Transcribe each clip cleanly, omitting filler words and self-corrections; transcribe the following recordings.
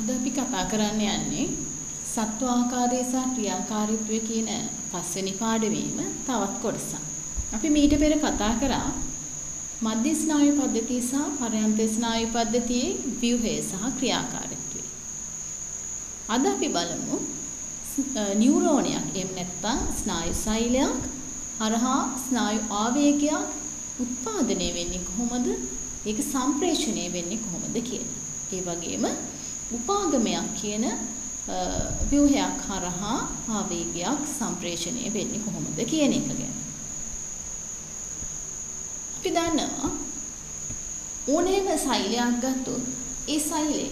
අද අපි කතා කරන්න යන්නේ සත්වාකාරය සහ ක්‍රියාකාරීත්වය කියන පස්වෙනි පාඩමේම තවත් කොටසක්. අපි මීට පෙර කතා කරා මධ්‍ය ස්නායු පද්ධතිය සහ පරයන්ත ස්නායු පද්ධතියේ ව්‍යුහය සහ ක්‍රියාකාරීත්වය. අද අපි බලමු නියුරෝනයක් එහෙම නැත්නම් ස්නායු සෛලයක් හරහා ස්නායු ආවේගයක් උත්පාදනය වෙන්නේ කොහොමද? ඒක සම්ප්‍රේෂණය වෙන්නේ කොහොමද කියලා. ඒ වගේම උපාගමයක් කියන ව්‍යුහයක් හරහා ආවේගයක් සම්ප්‍රේෂණය වෙන්නේ කොහොමද කියන එක ගැන. අපි දන්නවා ඕනෑම සෛලයක් ගත්තොත් ඒ සෛලේ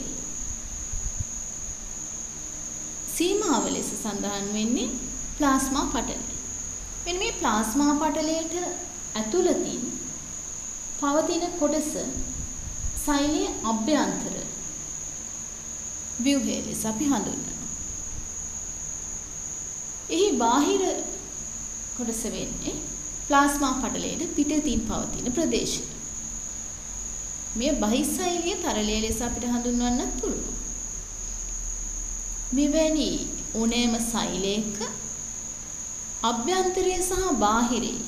සීමාව ලෙස සඳහන් වෙන්නේ ප්ලාස්මා පටලය. මෙන්න මේ ප්ලාස්මා පටලයට ඇතුළතින් පවතින කොටස සෛලයේ අභ්‍යන්තර ව්‍යුහය ලෙස අපි හඳුන්වනවා. එහි බාහිර කොටස වෙන්නේ ප්ලාස්මා පටලයට පිටතින් පවතින ප්‍රදේශය. මේ බහිසෛලීය තරලය ලෙස අපිට හඳුන්වන්නත් පුළුවන්. මෙවැනි ඕනෑම සෛලයක අභ්‍යන්තරය සහ බාහිරේ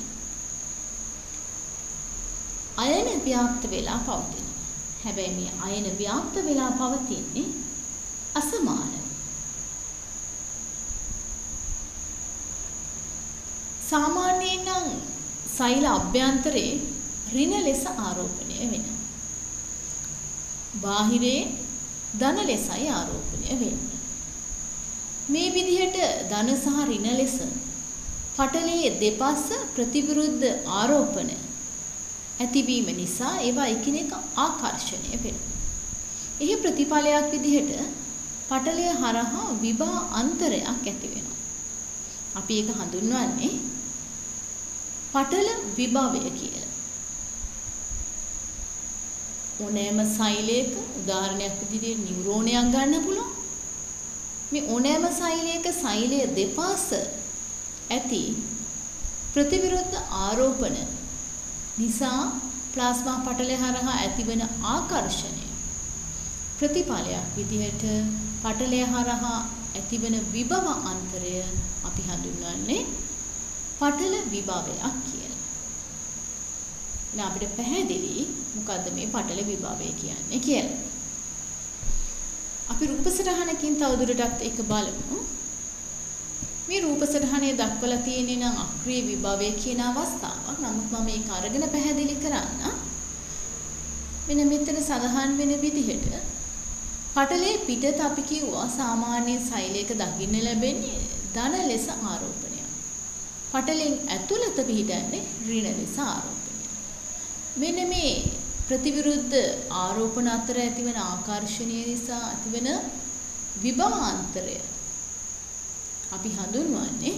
අයන ව්‍යාප්ත වෙලා පවතිනවා. හැබැයි මේ අයන ව්‍යාප්ත වෙලා පවතින්නේ අසමානව. සාමාන්‍යයෙන් නම් සෛල අභ්‍යන්තරේ ඍණ ලෙස ආරෝපණය වෙනවා. බාහිරේ ධන ලෙසයි ආරෝපණය වෙන්නේ. මේ විදිහට ධන සහ ඍණ ලෙස පටලයේ දෙපස ප්‍රතිවිරුද්ධ ආරෝපණ ඇතිවීම නිසා ඒවා එකිනෙක ආකර්ෂණය වෙනවා. එහි ප්‍රතිඵලයක් විදිහට පටලය හරහා විභව අන්තරයක් ඇති වෙනවා. අපි ඒක හඳුන්වන්නේ පටල විභවය කියලා. ඕනෑම සෛලයක උදාහරණයක් විදිහට නියුරෝනයක් ගන්න පුළුවන්. මේ ඕනෑම සෛලයක සෛලය දෙපස ඇති ප්‍රතිවිරුද්ධ ආරෝපණ නිසා ප්ලාස්මා පටලය හරහා ඇතිවන ආකර්ෂණය ප්‍රතිඵලයක් විදිහට පටලය හරහා ඇතිවන විභව අන්තරය අපි හඳුන්වන්නේ පටල විභවයක් කියලා. එහෙනම් අපිට පැහැදිලි මොකද්ද මේ පටල විභවය කියන්නේ කියලා. අපි රූප සටහනකින් තවදුරටත් ඒක බලමු. මේ රූප සටහනේ දක්වලා තියෙන්නේ නම් අක්‍රීය විභවය කියන අවස්ථාවක්. නමුත් මම මේක අරගෙන පැහැදිලි කරන්න. මෙන්න මෙතන සඳහන් වෙන විදිහට පටලයේ පිටත අපි කිව්වා සාමාන්‍ය සෛලයක දකින්න ලැබෙන්නේ ධන ලෙස ආරෝපණයක්. පටලෙන් ඇතුළත පිහිටන්නේ ඍණ ලෙස ආරෝපණයක්. මෙන්න මේ ප්‍රතිවිරුද්ධ ආරෝපණ අතර ඇතිවන ආකර්ෂණය නිසා ඇතිවන විභවාන්තරය අපි හඳුන්වන්නේ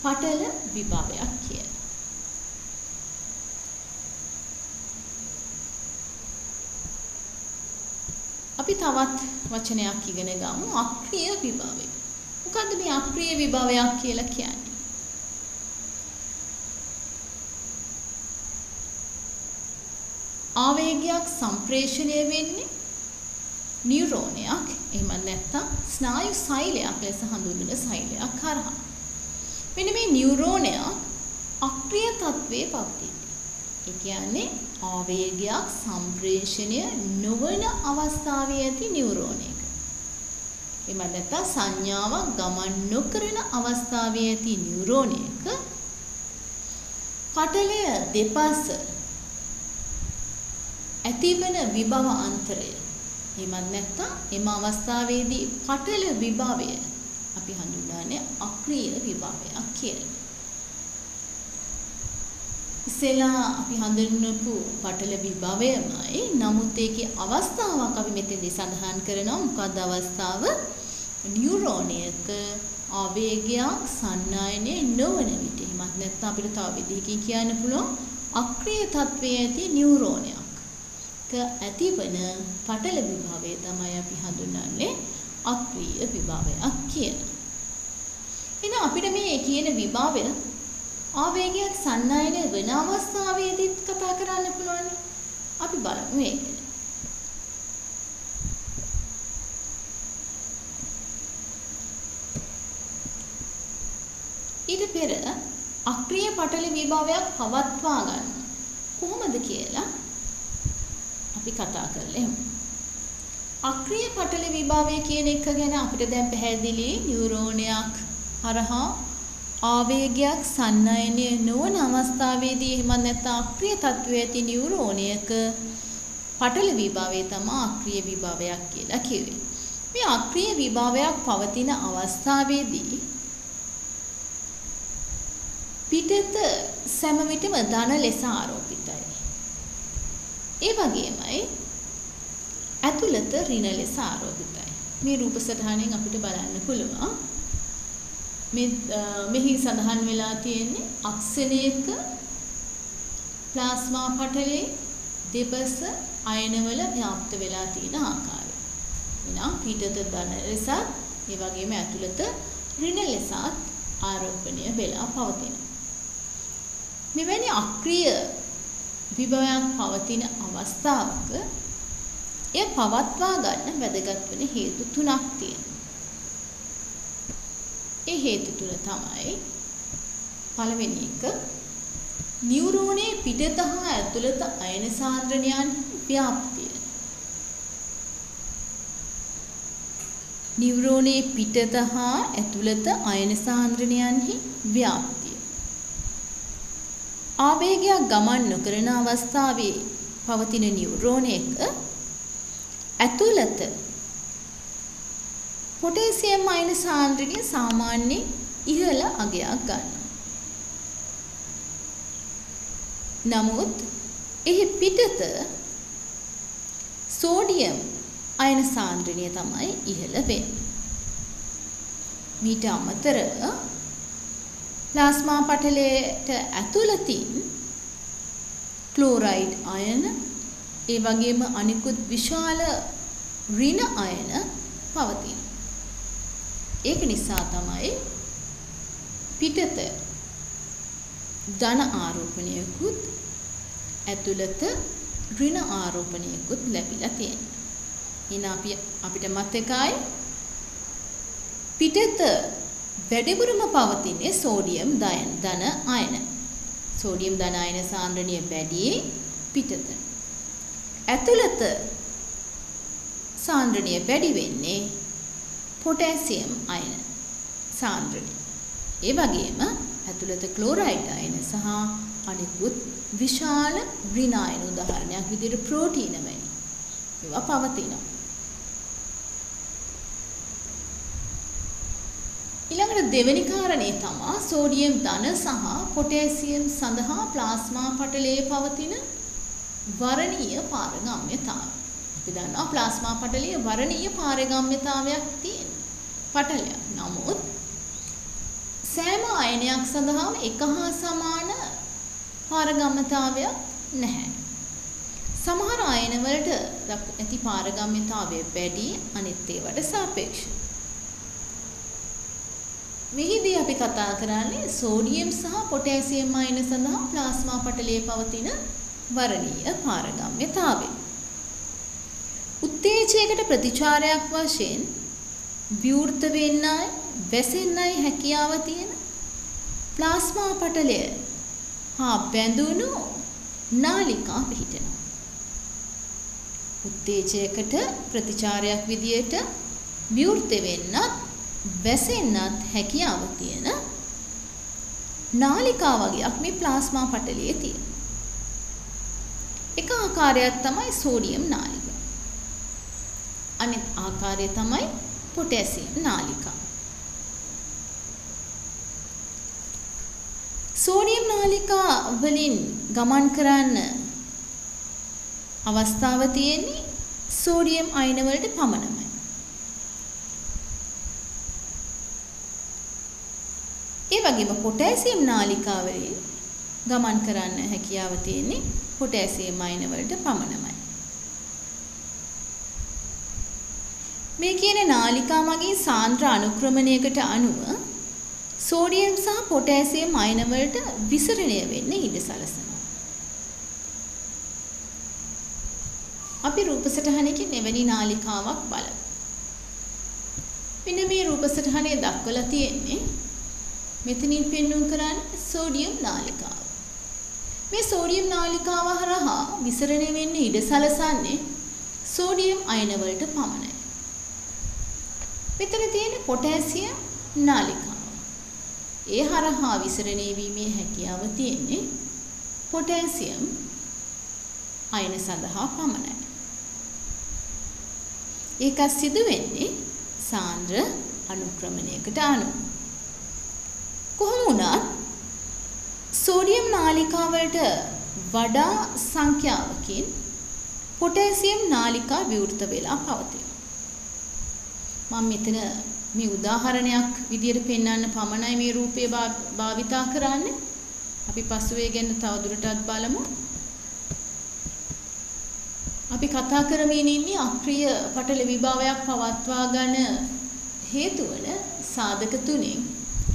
පටල විභවයක් කියලා. අපි තවත් වචනයක් ඉගෙන ගමු අක්‍රීය විභවය. මොකද්ද මේ අක්‍රීය විභවයක් කියලා කියන්නේ? ආවේගයක් සම්ප්‍රේෂණය වෙන්නේ නියුරෝනයක් එහෙම නැත්නම් ස්නායු සෛලයක් ලෙස හඳුන්වන සෛලයක් හරහා. මෙන්න මේ නියුරෝනයක් අක්‍රීය තත්වයේ පවතී. ඒ කියන්නේ ආවේගයක් සම්ප්‍රේෂණය නොවන අවස්ථාවේ ඇති නියුරෝනයක. එහෙම නැත්නම් සංඥාවක් ගමන් නොකරන අවස්ථාවේ ඇති නියුරෝනයක පටලය දෙපස ඇතිවන විභව අන්තරය එහෙමත් නැත්නම් එම අවස්ථාවේදී පටල විභවය අපි හඳුන්වන්නේ අක්‍රීය විභවයක් කියලා. ඉස්සෙල්ලා අපි හඳුන්වපු පටල විභවයමයි. නමුත් ඒකේ අවස්ථාවක් අපි මෙතෙන්දී සඳහන් කරනවා. මොකක්ද අවස්ථාව? නියුරෝනයක ආවේගයක් සන්නායනය නොවන විට. එහෙමත් නැත්නම් අපිට තව විදිහකින් කියන්න පුළුවන් අක්‍රීය තත්වයේ ඇති නියුරෝනයක් ඇතිවන පටල විභවය තමයි අපි හඳුන්වන්නේ අක්‍රීය විභවයක් කියලා. එහෙනම් අපිට මේ කියන විභවය ආවේගයක් සන්නායනය වෙන අවස්ථාවේදීත් කතා කරන්න පුළුවන්. අපි බලමු ඒක. පෙර අක්‍රීය පටල විභවයක් පවත්වා ගන්න කොහොමද කියලා අපි කතා කරලෙමු. අක්‍රීය පටල විභවය කියන එක ගැන අපිට දැන් පැහැදිලි නියුරෝනයක් හරහා ආවේගයක් සන්නයනය නොවන අවස්ථාවේදී එහෙම නැත්නම් අක්‍රීය තත්වයේ ඇති නියුරෝනයක පටල විභවය තමයි අක්‍රීය විභවයක් කියලා කිව්වේ. මේ අක්‍රීය විභවයක් පවතින අවස්ථාවේදී පිටත සෑම විටම ධන ලෙස ආරෝපිතයි. ඒ වගේමයි ඇතුළත ඍණ ලෙස ආරෝපිතයි. මේ රූප සටහනෙන් අපිට බලන්න පුළුවන්. මෙහි සඳහන් වෙලා තියෙන්නේ අක්ෂණයක ප්ලාස්මා පටලයේ දෙපස අයනවල ව්‍යාප්ත වෙලා තියෙන ආකාරය. එනම් පිටත ධන ලෙසත් ඒ වගේම ඇතුළත ඍණ ලෙසත් ආරෝපණය වෙලා පවතිනවා. මෙවැනි අක්‍රීය විභවයක් පවතින අවස්ථාවක එය පවත්වා ගන්න වැදගත් වෙන හේතු තුනක් තියෙනවා. ඒ හේතු තුන තමයි පළවෙනි එක නියුරෝනයේ පිටත හා ඇතුළත අයන සාන්ද්‍රණයන් ව්‍යාප්තිය. නියුරෝනයේ පිටත හා ඇතුළත අයන සාන්ද්‍රණයන්හි ව්‍යාප්තිය. ආවේගයක් ගමන් නොකරන අවස්ථාවේ පවතින නියුරෝනයක ඇතුළත පොටෑසියම් අයන සාන්ද්‍රණය සාමාන්‍යයෙන් ඉහළ අගයක් ගන්නවා. නමුත් එහි පිටත සෝඩියම් අයන සාන්ද්‍රණය තමයි ඉහළ වෙන්නේ. මීට අමතරව ප්ලාස්මා පටලයට ඇතුළතින් ක්ලෝරයිඩ් අයන ඒ වගේම අනිකුත් විශාල ඍණ අයන පවතින. ඒක නිසා තමයි පිටත ධන ආරෝපණයකුත් ඇතුළත ඍණ ආරෝපණයකුත් ලැබිලා තියෙනවා. එහෙනම් අපිට මතකයි පිටත වැඩිපුරම පවතින්නේ සෝඩියම් ධන අයන. සෝඩියම් ධන අයන සාන්ද්‍රණිය වැඩි පිටත. ඇතුළත සාන්ද්‍රණිය වැඩි වෙන්නේ පොටෑසියම් අයන සාන්ද්‍රණිය. ඒ වගේම ඇතුළත ක්ලෝරයිඩ් අයන සහ අනිකුත් විශාල ඍණ අයන උදාහරණයක් විදිහට ප්‍රෝටීන වැනි ඒවා පවතිනවා. ඊළඟට දෙවෙනි කාරණේ තමයි සෝඩියම් ධන සහ පොටෑසියම් සඳහා ප්ලාස්මා පටලයේ පවතින වර්ණීය පාරගම්‍යතාවය. අපි දන්නවා ප්ලාස්මා පටලයේ වර්ණීය පාරගම්‍යතාවයක් තියෙන පටලයක්. නමුත් සෑම අයනයක් සඳහාම එක හා සමාන පාරගම්‍යතාවයක් නැහැ. සමහර අයන වලට ඇති පාරගම්‍යතාවය වැඩි අනිත් ඒවාට සාපේක්ෂව. මෙහිදී අපි කතා කරන්නේ සෝඩියම් සහ පොටෑසියම් අයන සඳහා ප්ලාස්මා පටලයේ පවතින වර්ණීය පාරගම්‍යතාවය. උත්තේජයකට ප්‍රතිචාරයක් වශයෙන් විවෘත වෙන්නයි වැසෙන්නයි හැකියාව තියෙන ප්ලාස්මා පටලය හා බැඳුණු නාලිකා පිහිටනවා. උත්තේජයකට ප්‍රතිචාරයක් විදියට විවෘත වෙන්නත් වැසෙන්නත් හැකියාව තියෙන නාලිකා වගේක් මේ ප්ලාස්මා පටලයේ තියෙන. එක ආකාරයක් තමයි සෝඩියම් නාලිකා. අනිත් ආකාරය තමයි පොටෑසියම් නාලිකා. සෝඩියම් නාලිකා වලින් ගමන් කරන්න අවස්ථාව තියෙන්නේ සෝඩියම් අයන වලට පමණයි. ඒ වගේම පොටෑසියම් නාලිකා වලින් ගමන් කරන්න හැකියාව තියෙන්නේ පොටෑසියම් අයන වලට පමණයි. මේ කියන නාලිකා මගින් සාන්ද්‍ර අනුක්‍රමණයකට අනුව සෝඩියම් සහ පොටෑසියම් අයන වලට විසරණය වෙන්න ඉඩ සලසනවා. අපි රූප සටහනකින් එවැනි නාලිකාවක් බලමු. මෙන්න මේ රූප සටහනේ දක්වලා තියෙන්නේ මෙතනින් පෙන්වුම් කරන්නේ සෝඩියම් නාලිකාව. මේ සෝඩියම් නාලිකාව හරහා විසරණය වෙන්න ඉඩ සලසන්නේ සෝඩියම් අයන වලට පමණයි. මෙතන තියෙන පොටෑසියම් නාලිකාව. ඒ හරහා විසරණය වීමේ හැකියාව තියෙන්නේ පොටෑසියම් අයන සඳහා පමණයි. ඒක සිදු වෙන්නේ සාන්ද්‍ර අනුක්‍රමණයකට අනුව. කොහොම වුණත් සෝඩියම් නාලිකා වලට වඩා සංඛ්‍යාවකින් පොටෑසියම් නාලිකා විවෘත වෙලා පවතිනවා. මම මෙතන මේ උදාහරණයක් විදියට පෙන්වන්න පමණයි මේ රූපය භාවිතා කරන්නේ. අපි පසුවේ ගැන තවදුරටත් බලමු. අපි කතා කරමින් ඉන්නේ අක්‍රීය පටල විභාවයක් පවත්වා ගන්න හේතු වන සාධක තුනෙන්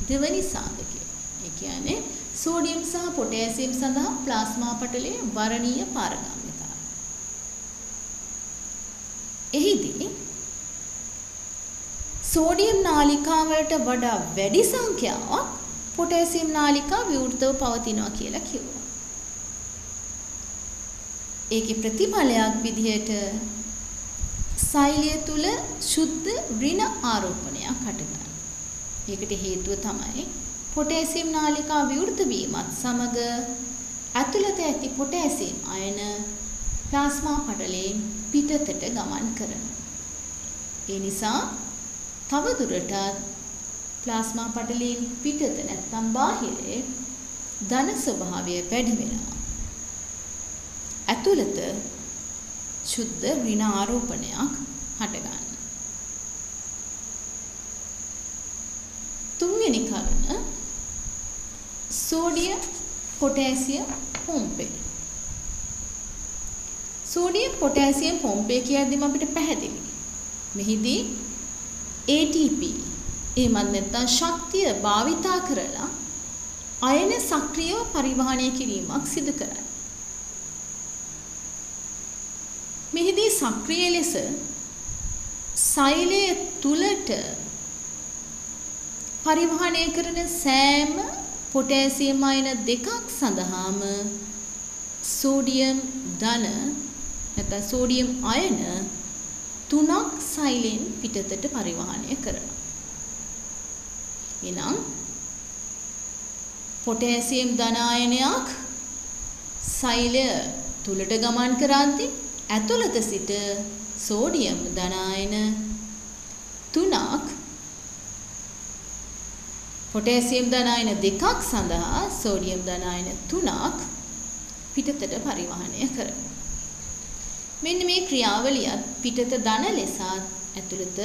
දෙවැනි සාධකය. ඒ කියන්නේ සෝඩියම් සහ පොටෑසියම් සඳහා ප්ලාස්මා පටලයේ වර්ණීය පාරගම්‍යතාවය. එහිදී සෝඩියම් නාලිකා වලට වඩා වැඩි සංඛ්‍යාවක් පොටෑසියම් නාලිකා විවෘතව පවතිනවා කියලා කිව්වා. ඒකේ ප්‍රතිඵලයක් විදිහට සෛලය තුල සුද්ධ ඍණ ආරෝපණයක් හටගන්නවා. ඒකට හේතුව තමයි පොටෑසියම් නාලිකා විවෘත වීමත් සමග ඇතුළත ඇති පොටෑසියම් අයන ප්ලාස්මා පටලයෙන් පිටතට ගමන් කරනවා. ඒ නිසා තව දුරටත් ප්ලාස්මා පටලයෙන් පිටත නැත්නම් බාහිරේ ධන ස්වභාවය වැඩි වෙනවා. ඇතුළත සුද්ධ ඍණ ආරෝපණයක් හටගන්නවා. තුන්වෙනි කරුණ සෝඩියම් පොටෑසියම් පොම්පේ. සෝඩියම් පොටෑසියම් පොම්පේ කියද්දිම අපිට පැහැදිලි. මෙහිදී ATP එමත් නැත්නම් ශක්තිය භාවිතා කරලා අයන සක්‍රියව පරිවහනය කිරීමක් සිදු කරයි. මෙහිදී සක්‍රිය ලෙස සෛලය තුලට පරිවහනය කරන සෑම පොටෑසියම් අයන දෙකක් සඳහාම සෝඩියම් ධන නැත්නම් සෝඩියම් අයන 3ක් සෛලයෙන් පිටතට පරිවහනය කරනවා. එනම් පොටෑසියම් ධන අයනයක් සෛලය තුලට ගමන් කරද්දී ඇතුළත සිට සෝඩියම් ධන අයන 3ක් පොටෑසියම් ධන අයන 2ක් සඳහා සෝඩියම් ධන අයන 3ක් පිටතට පරිවහනය කරනවා. මෙන්න මේ ක්‍රියාවලියත් පිටත ධන ලෙසත් ඇතුළත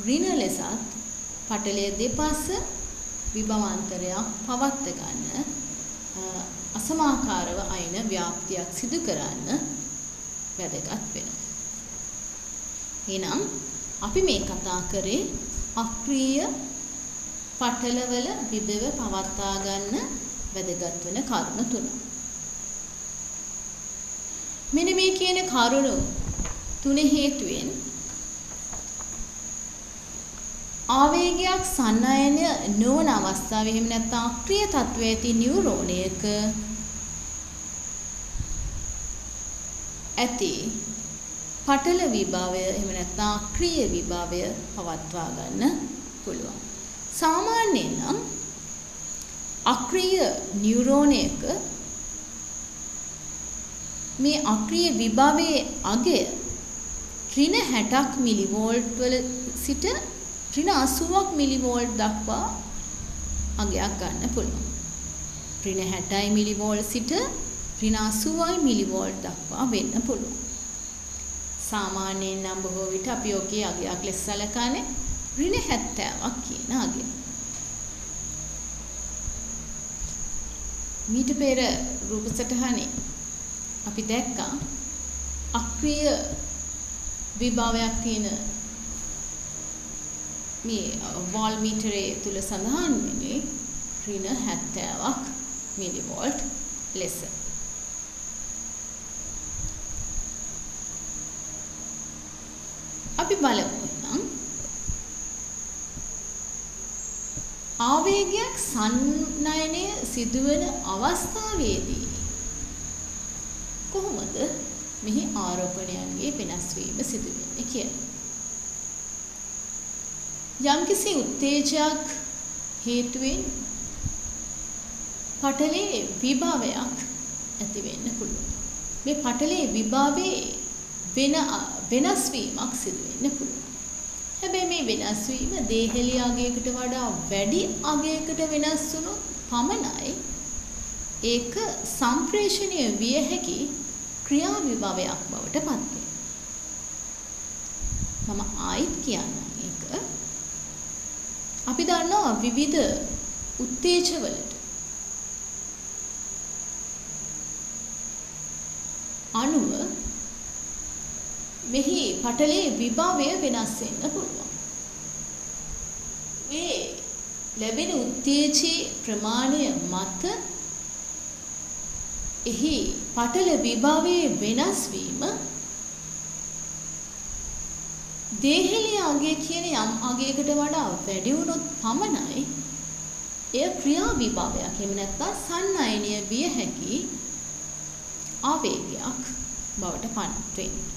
ඍණ ලෙසත් පටලයේ දෙපස විභවාන්තරයක් පවත්ත ගන්න අසමාකාරව අයන ව්‍යාප්තියක් සිදු කරන්න වැදගත් වෙනවා. එහෙනම් අපි මේ කතා කරේ අක්‍රීය පටලවල විභව පවත්වා ගන්න වැදගත් වෙන කරුණු තුන. මෙන්න මේ කියන කරුණු තුන හේතුවෙන් ආවේගයක් සන්නයන නොවන අවස්ථාවේ එහෙම නැත්නම් අක්‍රීය තත්වයේ ඇති නියුරෝනයක ඇති පටල විභවය එහෙම නැත්නම් අක්‍රීය විභවය පවත්වා ගන්න පුළුවන්. සාමාන්‍යයෙන් නම් අක්‍රීය නියුරෝනයක මේ අක්‍රීය විභවයේ අගය ඍණ 60ක් මිලිවෝල්ට් වල සිට ඍණ 80ක් මිලිවෝල්ට් දක්වා අගයක් ගන්න පුළුවන්. ඍණ 60යි මිලිවෝල්ට් සිට ඍණ 80යි මිලිවෝල්ට් දක්වා වෙන්න පුළුවන්. සාමාන්‍යයෙන් නම් බොහෝ විට අපි ඔකේ අගයක් ලෙස සැලකන්නේ ඍණ 70ක් කියන අගය. මීට පෙර රූප සටහනේ අපි දැක්කා අක්‍රීය විභවයක් තියෙන මේ වෝල් මීටරයේ තුල සඳහන් වෙන්නේ ඍණ 70ක් මිලිවෝල්ට් ලෙස. අපි බලමු නම් ආවේගයක් සන්නයනය සිදුවන අවස්ථාවේදී කොහොමද මෙහි ආරෝපණයන්ගේ වෙනස් වීම සිදු වෙන්නේ කියලා. යම්කිසි උත්තේජයක් හේතුවෙන් පටලයේ විභවයක් ඇති වෙන්න පුළුවන්. මේ පටලයේ විභවයේ වෙනස් වීමක් සිදු වෙන්න පුළුවන්. හැබැයි මේ වෙනස් වීම දේහෙලිය අගයකට වඩා වැඩි අගයකට වෙනස් වුණොත් පමණයි ඒක සම්ප්‍රේෂණය විය හැකි ක්‍රියා විභවයක් බවට පත් වෙනවා. මම ආයිත් කියන්නම් ඒක. අපි දන්නවා විවිධ උත්තේජවලට අණුව මෙහි පටලයේ විභවය වෙනස් වෙන්න පුළුවන්. මේ ලැබෙන උත්තේජයේ ප්‍රමාණය මත එහි පටල විභවයේ වෙනස් වීම දේහෙලිය අගය කියන යම් අගයකට වඩා වැඩි වුණොත් පමණයි එය ක්‍රියා විභවයක්. එහෙම නැත්නම් සන්නයනය විය හැකි ආවේගයක් බවට පත් වෙන්නේ.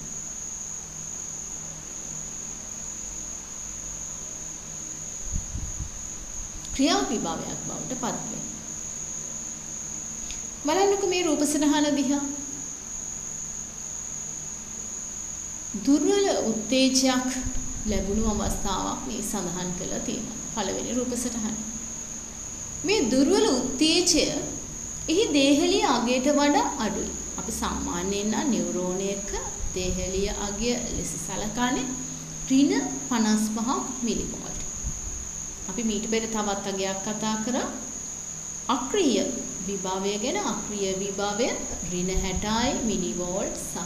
ක්‍රියා විභවයක් බවට පත් වෙනවා. බලන්නකෝ මේ රූප සටහන දිහා. දුර්වල උත්තේජයක් ලැබුණු අවස්ථාවක් මේ සඳහන් කරලා තියෙනවා. පළවෙනි රූප සටහන. මේ දුර්වල උත්තේජය එහි දේහලිය අගයට වඩා අඩුයි. අපි සාමාන්‍යයෙන් නම් නියුරෝනයක දේහලිය අගය ලෙස සලකන්නේ ඍණ 55 මිලිවෝල්ට්. අපි මීට පෙර තවත් අගයක් කතා කරා අක්‍රීය විභවය ගැන. අක්‍රීය විභවය ඍණ 60යි මිලිවෝල්ට් සහ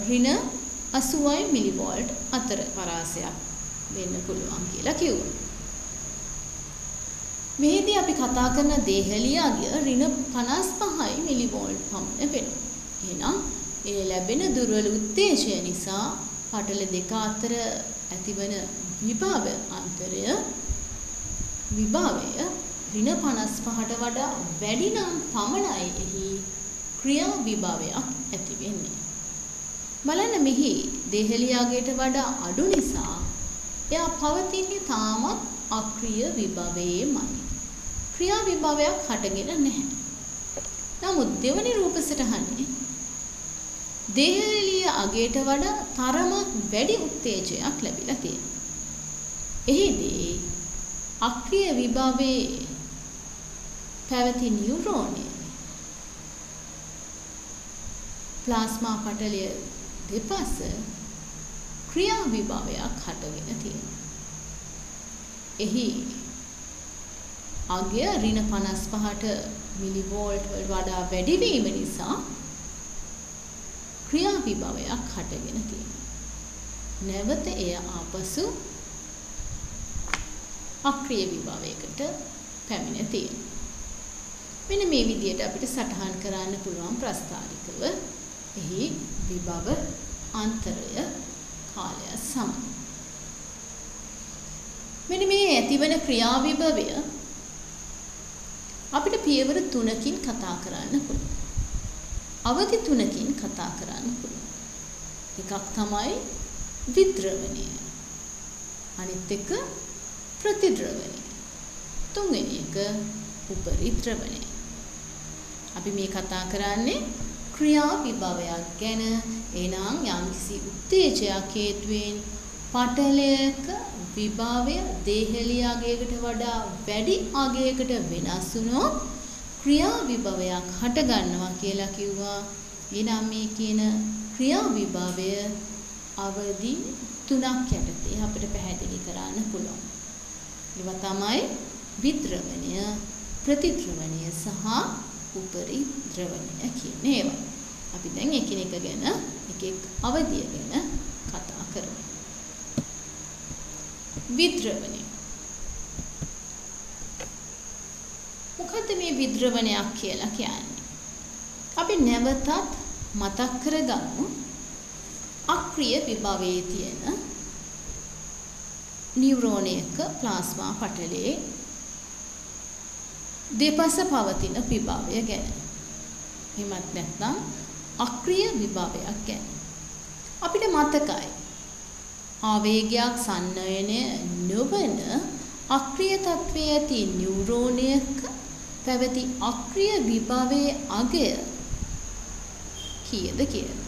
ඍණ 80යි මිලිවෝල්ට් අතර පරාසයක් වෙන්න පුළුවන් කියලා කිව්වා. මෙහිදී අපි කතා කරන දේහලිය අගය ඍණ 55යි මිලිවෝල්ට් පමණ වෙනවා. එහෙනම් ඒ ලැබෙන දුර්වල උත්තේජය නිසා පටල දෙක අතර ඇතිවන විභවය ඍණ 55ට වඩා වැඩි නම් පමණයි එහි ක්‍රියා විභවයක් ඇති වෙන්නේ. බලන්න මෙහි දේහලියාගයට වඩා අඩු නිසා එයා පවතින්නේ තාමත් අක්‍රීය විභවයේමයි. ක්‍රියා විභවයක් හටගෙන නැහැ. නමුත් දෙවනි රූප සටහනේ දේහලිය අගයට වඩා තරමක් වැඩි උත්තේජයක් ලැබිලා තියෙනවා. එහිදී අක්‍රීය විභවයේ පැවති නියුරෝනය ප්ලාස්මා පටලය දෙපස ක්‍රියා විභවයක් හටගෙන තියෙනවා. එහි අගය ඍණ 55ට මිලිවෝල්ට් වලට වඩා වැඩි වීම නිසා ක්‍රියා විභවයක් හටගෙන තියෙනවා. නැවත එය ආපසු අක්‍රීය විභවයකට පැමිණ තියෙනවා. මෙන්න මේ විදිහට අපිට සටහන් කරන්න පුළුවන් ප්‍රස්ථාරිකව එහි විභව අන්තරය කාලය සමග. මෙන්න මේ ඇතිවන ක්‍රියා විභවය අපිට පියවර 3කින් කතා කරන්න පුළුවන්. අවධි 3කින් කතා කරන්න පුළුවන්. එකක් තමයි විද්‍රවණය. අනිත් එක ප්‍රතිද්‍රවණය. තුන්වෙනි එක උපරිද්‍රවණය. අපි මේ කතා කරන්නේ ක්‍රියා විභවයක් ගැන. එනම් යම්කිසි උත්තේජයක් හේතුවෙන් පටලයක විභවය දේහලිය අගයකට වඩා වැඩි අගයකට වෙනස් වුණොත් ක්‍රියා විභවයක් හට ගන්නවා කියලා කිව්වා. එනම් මේ කියන ක්‍රියා විභවය අවදි 3ක් යටතේ අපිට පැහැදිලි කරන්න පුළුවන්. ඒවා තමයි විද්‍රවණය, ප්‍රතිද්‍රවණය සහ උපරිද්‍රවණය කියන ඒවා. අපි දැන් එකිනෙක ගැන එක අවධිය ගැන කතා කරමු. විද්‍රවණය. මොකද මේ විද්‍රවණයක් කියලා කියන්නේ? අපි නැවතත් මතක් කරගමු අක්‍රීය විභවයේ තියෙන නියුරෝනයක ප්ලාස්මා පටලයේ දෙපස පවතින විභවය ගැන. එහෙමත් නැත්නම් අක්‍රීය විභවයක් ගැන. අපිට මතකයි ආවේගයක් සන්නයනය නොවන අක්‍රීය තත්වයේ ඇති නියුරෝනයක පැවති අක්‍රීය විභවයේ අගය කීයද කියලා.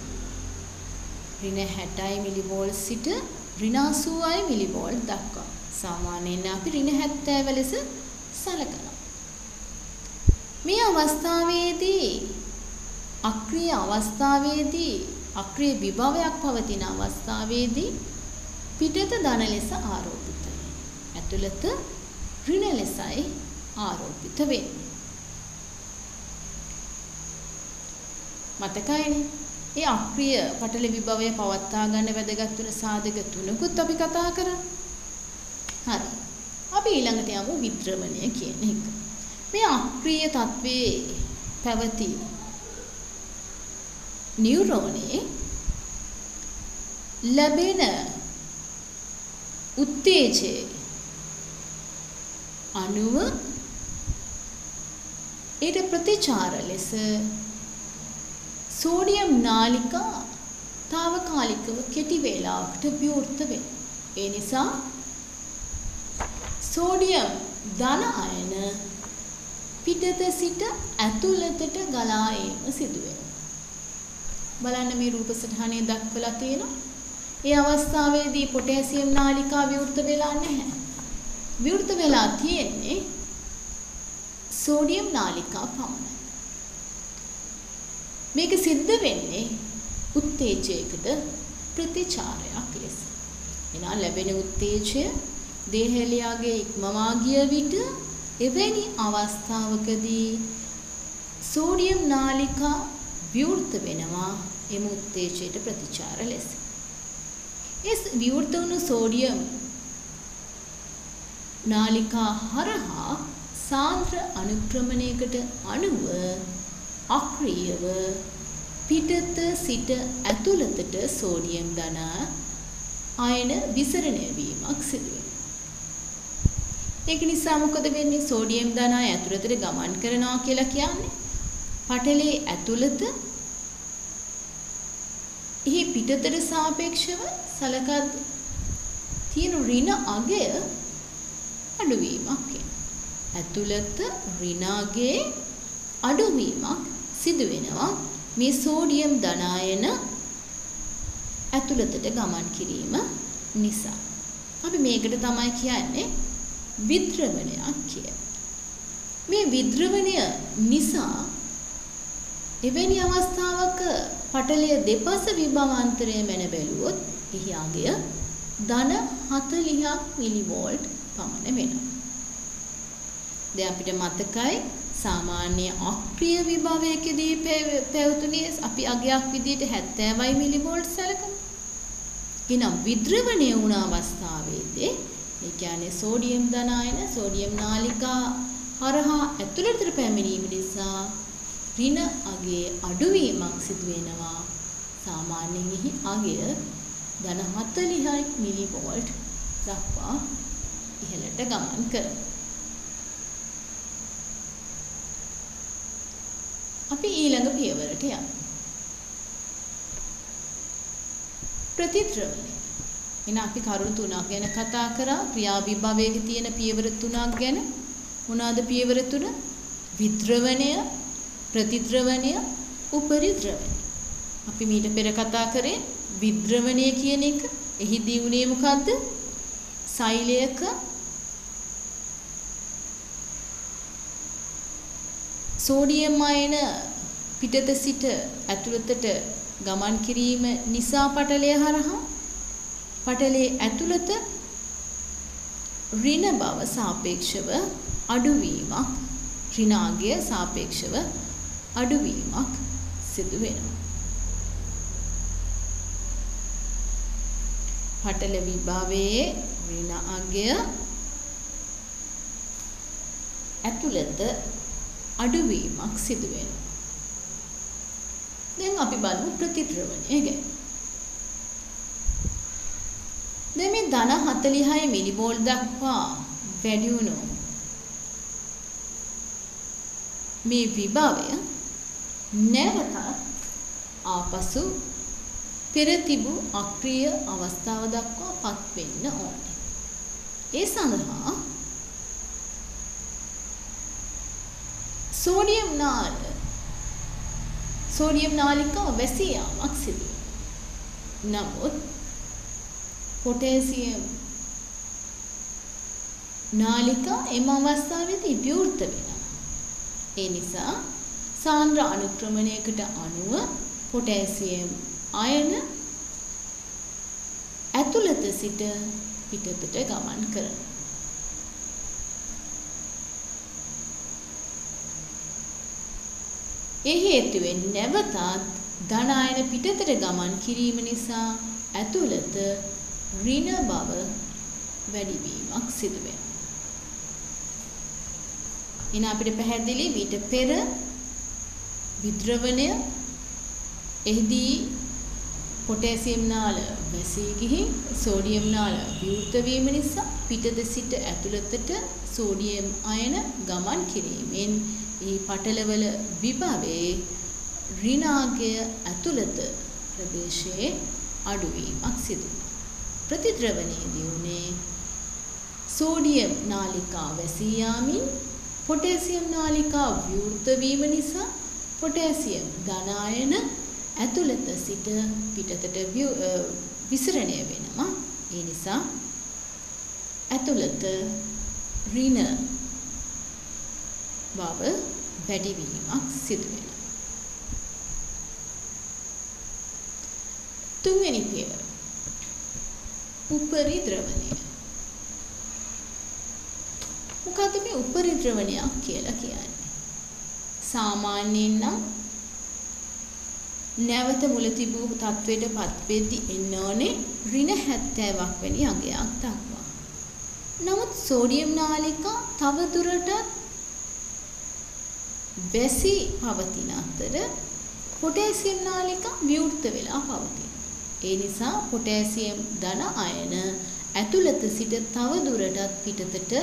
ඍණ 60 මිලිවෝල්ට් සිට ඍණ 80 මිලිවෝල්ට් දක්වා. සාමාන්‍යයෙන් අපි ඍණ 70 ලෙස සලකනවා. මේ අවස්ථාවේදී අක්‍රීය විභවයක් පවතින අවස්ථාවේදී පිටත ධන ලෙස ආරෝපිත වෙනවා. ඇතුළත ඍණ ලෙසයි ආරෝපිත වෙන්නේ. මතකයිනේ. ඒ අක්‍රීය පටල විභවය පවත්වා ගන්න වැදගත් වෙන සාධක තුනකුත් අපි කතා කරා. හරි. අපි ඊළඟට යමු විද්‍රවණය කියන එක. මේ අක්‍රීය තත්වයේ පැවති නියුරෝනේ ලැබෙන උත්තේජයේ අණුව ඊට ප්‍රතිචාර ලෙස සෝඩියම් නාලිකා తాවකාලිකව කෙටි වේලාවකට විවෘත වෙනවා. ඒ නිසා සෝඩියම් ධන අයන පිටත සිට ඇතුළතට ගලා ඒම සිදු වෙනවා. බලන්න මේ රූප සටහනේ දක්වලා තියෙනවා. ඒ අවස්ථාවේදී පොටෑසියම් නාලිකා විවෘත වෙලා නැහැ. විවෘත වෙලා තියෙන්නේ සෝඩියම් නාලිකා පමණයි. මේක සිද්ධ වෙන්නේ උත්තේජයකට ප්‍රතිචාරයක් ලෙස. එනවා ලැබෙන උත්තේජය දේහලියාගේ ඉක්මවා ගිය විට එවැනි අවස්ථාවකදී සෝඩියම් නාලිකා විවෘත වෙනවා එම උත්තේජයට ප්‍රතිචාර ලෙස. ඒ විවෘත වුණු සෝඩියම් නාලිකා හරහා සාන්ද්‍ර අනුක්‍රමණයකට අනුව අක්‍රීයව පිටත සිට ඇතුළතට සෝඩියම් ධන අයන විසරණය වීමක් සිදු වෙනවා. ඒක නිසා මොකද වෙන්නේ? සෝඩියම් ධන අය ඇතුළතට ගමන් කරනවා කියලා කියන්නේ පටලයේ ඇතුළත එහි පිටතට සාපේක්ෂව සලකද්දී තියෙන ඍණ අගය අඩුවීමක් වෙනවා. ඇතුළත ඍණ අගයේ අඩුවීමක් සිදු වෙනවා මේ සෝඩියම් ධනායන ඇතුළතට ගමන් කිරීම නිසා. අපි මේකට තමයි කියන්නේ විද්‍රවණයක් කියලා. මේ විද්‍රවණය නිසා එවැනි අවස්ථාවක පටලය දෙපස විභවාන්තරය මැන බැලුවොත් එහි අගය ධන 40ක් මිලිවෝල්ට් පමණ වෙනවා. දැන් අපිට මතකයි සාමාන්‍ය අක්‍රීය විභවයකදී පැවතුනේ අපි අගයක් විදිහට 70යි මිලිවෝල්ට් සැලකමු. එහෙනම් විද්‍රවණය වුණ අවස්ථාවේදී ඒ කියන්නේ සෝඩියම් ධනායන සෝඩියම් නාලිකා හරහා ඇතුළතට පැමිණීම නිසා ඍණ අගයේ අඩුවීමක් සිදු වෙනවා. සාමාන්‍යයෙන් එහි අගය ධන 40යි මිලිවෝල්ට් දක්වා ඉහළට ගමන් කරනවා. අපි ඊළඟ පියවරට යමු. ප්‍රතිද්‍රවණය. එන අපි කරුණු තුනක් ගැන කතා කරා. ක්‍රියා විභවයේ තියෙන පියවර තුනක් ගැන. මොනවාද පියවර තුන? විද්‍රවණය, ප්‍රතිද්‍රවණය, උපරිද්‍රවණය. අපි මීට පෙර කතා කරේ විද්‍රවණය කියන එක. එහිදී උනේ මොකද්ද? සෛලයක සෝඩියම් අයන පිටත සිට ඇතුළතට ගමන් කිරීම නිසා පටලය හරහා පටලයේ ඇතුළත ඍණ බව සාපේක්ෂව අඩුවීමක් ඍණාගය සාපේක්ෂව අඩුවීමක් සිදු වෙනවා. පටල විභවයේ ඍණාගය ඇතුළත අඩුවීමක් සිදු වෙනවා. දැන් අපි බලමු ප්‍රතිද්‍රවණය ගැන. දැන් මේ ධන 46 මිලිවෝල්ට් දක්වා වැඩි වුණු මේ විභවය නැවත ආපසු පෙර තිබූ අක්‍රීය අවස්ථාව දක්වා පත් වෙන්න ඕනේ. ඒ සඳහා සෝඩියම් නාලිකාව වැසී යාමක් සිදු වෙනවා. නමුත් පොටෑසියම් නාලිකා එම අවස්ථාවේදී විවෘත වෙනවා. ඒ නිසා සාන්ද්‍ර අනුක්‍රමණයකට අනුව පොටෑසියම් අයන ඇතුළත සිට පිටතට ගමන් කරනවා. ඒ හේතුවෙන් නැවතත් ධන අයන පිටතට ගමන් කිරීම නිසා ඇතුළත ඍණ බව වැඩි වීමක් සිදු වෙනවා. එන අපිට පැහැදිලි ඊට පෙර විද්‍රවණය එහිදී පොටෑසියම් නාල වැසී ගිහින් සෝඩියම් නාල විවෘත වීම නිසා පිටත සිට ඇතුළතට සෝඩියම් අයන ගමන් කිරීමෙන් මේ පටලවල විභවයේ ඍණාගය ඇතුළත ප්‍රදේශයේ අඩුවීමක් සිදු වෙනවා. ප්‍රතිද්‍රවණයේදී උනේ සෝඩියම් නාලිකා වැසී යාමින් පොටෑසියම් නාලිකා විවෘත වීම නිසා පොටෑසියම් ධන අයන ඇතුළත සිට පිටතට විසරණය වෙනවා. ඒ නිසා ඇතුළත ඍණ බව වැඩි වීමක් සිදු වෙනවා. තුන්වෙනි පියවර උපරිද්‍රවණය. මොකද මේ උපරිද්‍රවණයක් කියලා කියන්නේ? සාමාන්‍යයෙන් නම් නැවත මුල තිබූ තත්වයට පත් වෙද්දී එන්න ඕනේ ඍණ 70ක් වැනි අගයක් දක්වා. නමුත් සෝඩියම් නාලිකා තව දුරටත් වැසී පවතින අතර පොටෑසියම් නාලිකා විවෘත වෙලා පවතින. ඒ නිසා පොටෑසියම් ධන අයන ඇතුළත සිට තව දුරටත් පිටතට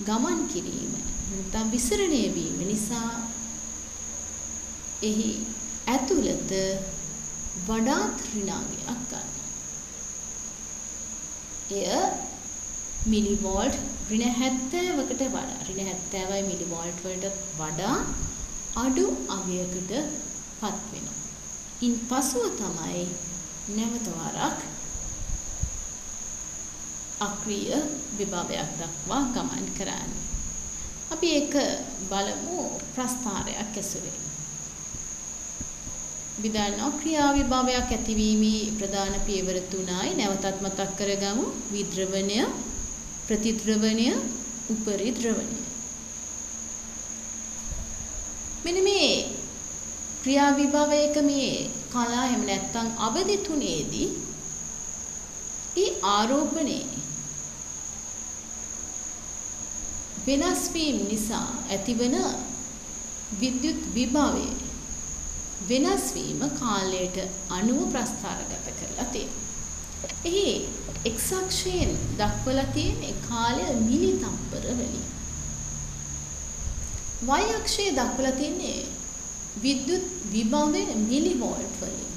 ගමන් කිරීම නැත්නම් විසරණය වීම නිසා එහි ඇතුළත වඩාත් ඍණාගයක් ගන්නවා. එය මිලිවෝල්ට් ඍණ 70කට වඩා ඍණ 70යි මිලිවෝල්ට් වලට වඩා අඩු අගයකට පත් වෙනවා. ඉන් පසුව තමයි නැවත වරක් අක්‍රීය විභවයක් දක්වා ගමන් කරන්නේ. අපි ඒක බලමු ප්‍රස්ථාරයක් ඇසුරේ. විදාන ක්‍රියා විභවයක් ඇතිවීමේ ප්‍රධාන පියවර තුනයි නැවතත් මතක් කරගමු. විද්‍රවණය, ප්‍රතිද්‍රවණය, උපරිද්‍රවණය. මෙන්න මේ ක්‍රියා විභවයක මේ කලා එහෙම නැත්නම් අවධි තුනේදී ඒ ආරෝපණේ වෙනස් වීම නිසා ඇතිවන විද්‍යුත් විභවයේ වෙනස් වීම කාලයට අනුව ප්‍රස්ථාරගත කරලා තියෙනවා. එහි x අක්ෂයෙන් දක්වලා තියෙන කාලය මිලි තප්පර වලින්. y අක්ෂයේ දක්වලා තියෙන්නේ විද්‍යුත් විභවය මිලි වෝල්ට් වලින්.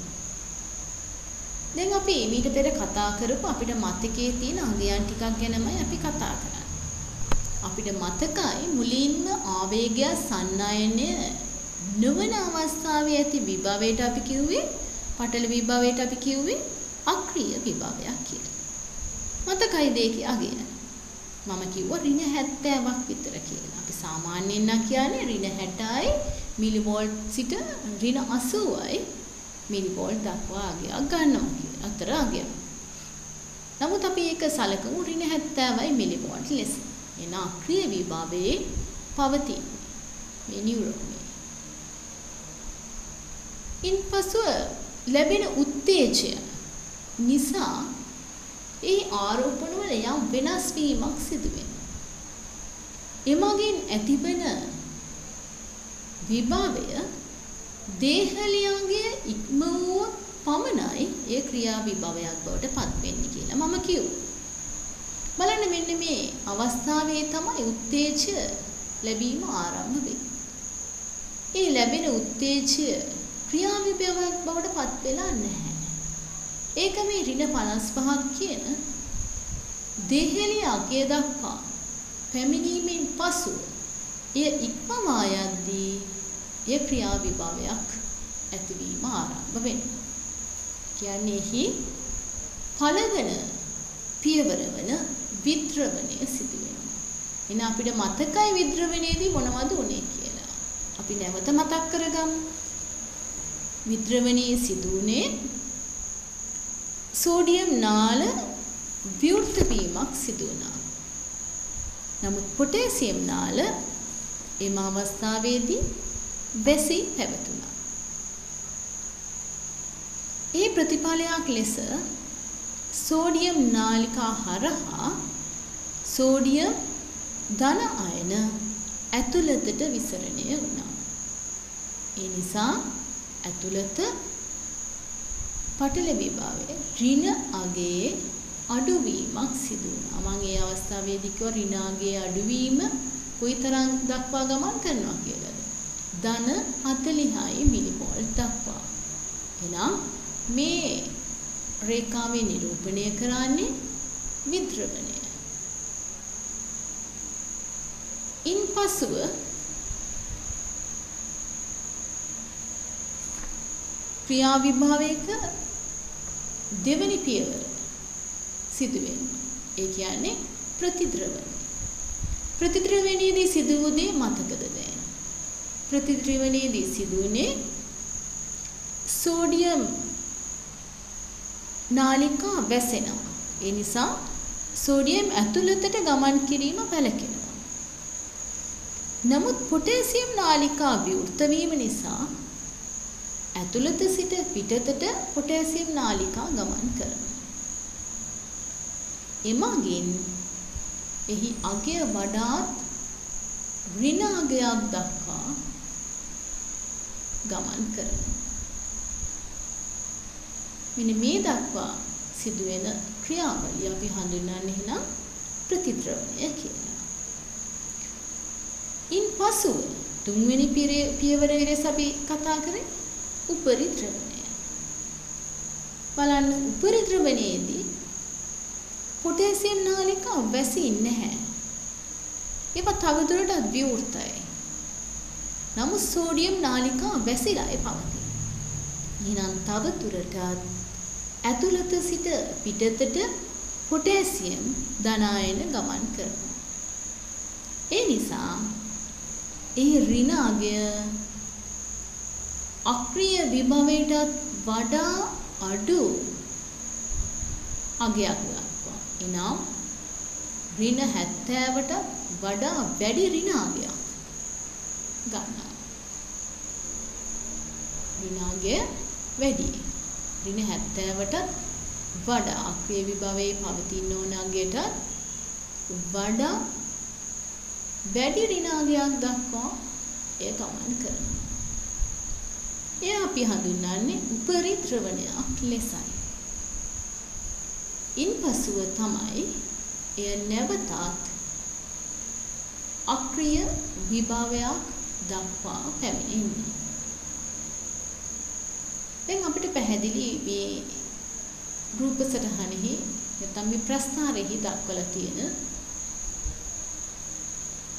දැන් අපි ඊට පෙර කතා කරපු අපිට මතකයේ තියෙන අංගයන් ටිකක් ගැනමයි අපි කතා කරන්නේ. අපිට මතකයි මුලින්ම ආවේගය සන්නායනය නොවන අවස්ථාවේ ඇති විභවයට අපි කිව්වේ පටල විභවයට අපි කිව්වේ අක්‍රීය විභවයක් කියලා. මතකයි දෙකේ අගය. මම කිව්වා ඍණ 70ක් විතර කියලා. අපි සාමාන්‍යයෙන් නම් කියන්නේ ඍණ 60යි මිලිවෝල්ට් සිට ඍණ 80යි මිලිවෝල්ට් දක්වා අගයක් ගන්නවා කියලා. අතර අගයක්. නමුත් අපි ඒක සලකමු ඍණ 70යි මිලිවෝල්ට් ලෙස. එන අක්‍රීය විභවයේ පවතින මේ නියුරෝන ඉන්පසුව ලැබෙන උත්තේජය නිසා ඒ ආරෝපණ වල යම් වෙනස් වීමක් සිදු වෙනවා. එමගින් ඇතිවන විභවය දේහලියගේ ඉක්ම වූ පමණයි ඒ ක්‍රියා විභවයක් බවට පත් වෙන්නේ කියලා මම කිව්වා. බලන්න මෙන්න මේ අවස්ථාවේ තමයි උත්තේජය ලැබීම ආරම්භ වෙන්නේ. ඒ ලැබෙන උත්තේජය ක්‍රියාවිභවයක් බවට පත් වෙලා නැහැ. ඒක මේ ඍණ 55ක් කියන දෙහෙළිය අගය දක්වා පැමිණීමෙන් පසු එය ඉක්මවා යද්දී එය ක්‍රියාවිභවයක් ඇතිවීම ආරම්භ වෙනවා. කියන්නේ එහි පළවන පියවර වන විද්‍රවණය සිදු වෙනවා. එන අපිට මතකයි විද්‍රවණයේදී මොනවද උනේ කියලා. අපි නැවත මතක් කරගමු. විද්‍රවණයේ සිදු වුණේ සෝඩියම් නාල විවෘත වීමක් සිදු වුණා. නමුත් පොටෑසියම් නාල එම අවස්ථාවේදී වැසී පැවතුණා. ඒ ප්‍රතිඵලයක් ලෙස සෝඩියම් නාලිකා හරහා සෝඩියම් ධන අයන ඇතුළතට විසරණය වුණා. ඒ නිසා ඇතුළත පටල විභවයේ ඍණ අගයේ අඩුවීමක් සිදු වුණා. මම ඒ අවස්ථාවේදී කිව්වා ඍණ අගයේ අඩුවීම කොයිතරම් දක්වා ගමන් කරනවා කියලාද? ධන 40යි මිලිමෝල් දක්වා. එහෙනම් මේ රේඛාවේ නිරූපණය කරන්නේ විද්‍රවණය. ඉන්පසුව ක්‍රියාවිභවයක දෙවනි පියවර සිදු වෙනවා. ඒ කියන්නේ ප්‍රතිද්‍රවණය. ප්‍රතිද්‍රවණයේදී සිදු වූ මතකද දැන්? ප්‍රතිද්‍රවණයේදී සිදු වුණේ සෝඩියම් නාලිකා වැසෙනවා. ඒ නිසා සෝඩියම් ඇතුළතට ගමන් කිරීම වැළකෙනවා. නමුත් පොටෑසියම් නාලිකා විවෘත වීම නිසා ඇතුළත සිට පිටතට පොටෑසියම් නාලිකා ගමන් කරනවා. එමගින් එහි අගය වඩාත් ඍණ අගයක් දක්වා ගමන් කරනවා. මෙන්න මේ දක්වා සිදුවෙන ක්‍රියාවලිය අපි හඳුන්වන්නේ එහෙනම් ප්‍රතිද්‍රවණය කියලා. ඉන්පසුව තුන්වෙනි පියවරේ අපි කතා කරේ උපරිද්‍රවණය. බලන්න උපරිද්‍රවණයේදී පොටෑසියම් නාලිකා වැසෙන්නේ නැහැ. ඒක තවදුරටත් විවෘතයි. නමුත් සෝඩියම් නාලිකා වැසිලායි පවතී. එහෙනම් තවදුරටත් ඇතුළත සිට පිටතට පොටෑසියම් ධනායන ගමන් කරනවා. ඒ නිසා ඒ ඍණ අගය අක්‍රීය විභවයටත් වඩා අඩු අගයක් දක්වා. එනම් ඍණ 70ට වඩා වැඩි ඍණ අගයක් ගන්නවා. ඍණ අගය වැඩි. ඍණ 70ට වඩා අක්‍රීය විභවයේ පවතින ඕන අගයට වඩා වැඩි ඍණ අගයක් දක්වා එය ගමන් කරනවා. එය අපි හඳුන්වන්නේ උපරිද්‍රවණයක් ලෙසයි. ඉන්පසුව තමයි එය නැවතත් අක්‍රීය විභවයක් දක්වා පැමිණෙන්නේ. දැන් අපිට පැහැදිලි මේ රූප සටහනෙහි නැත්නම් මේ ප්‍රස්ථාරෙහි දක්වලා තියෙන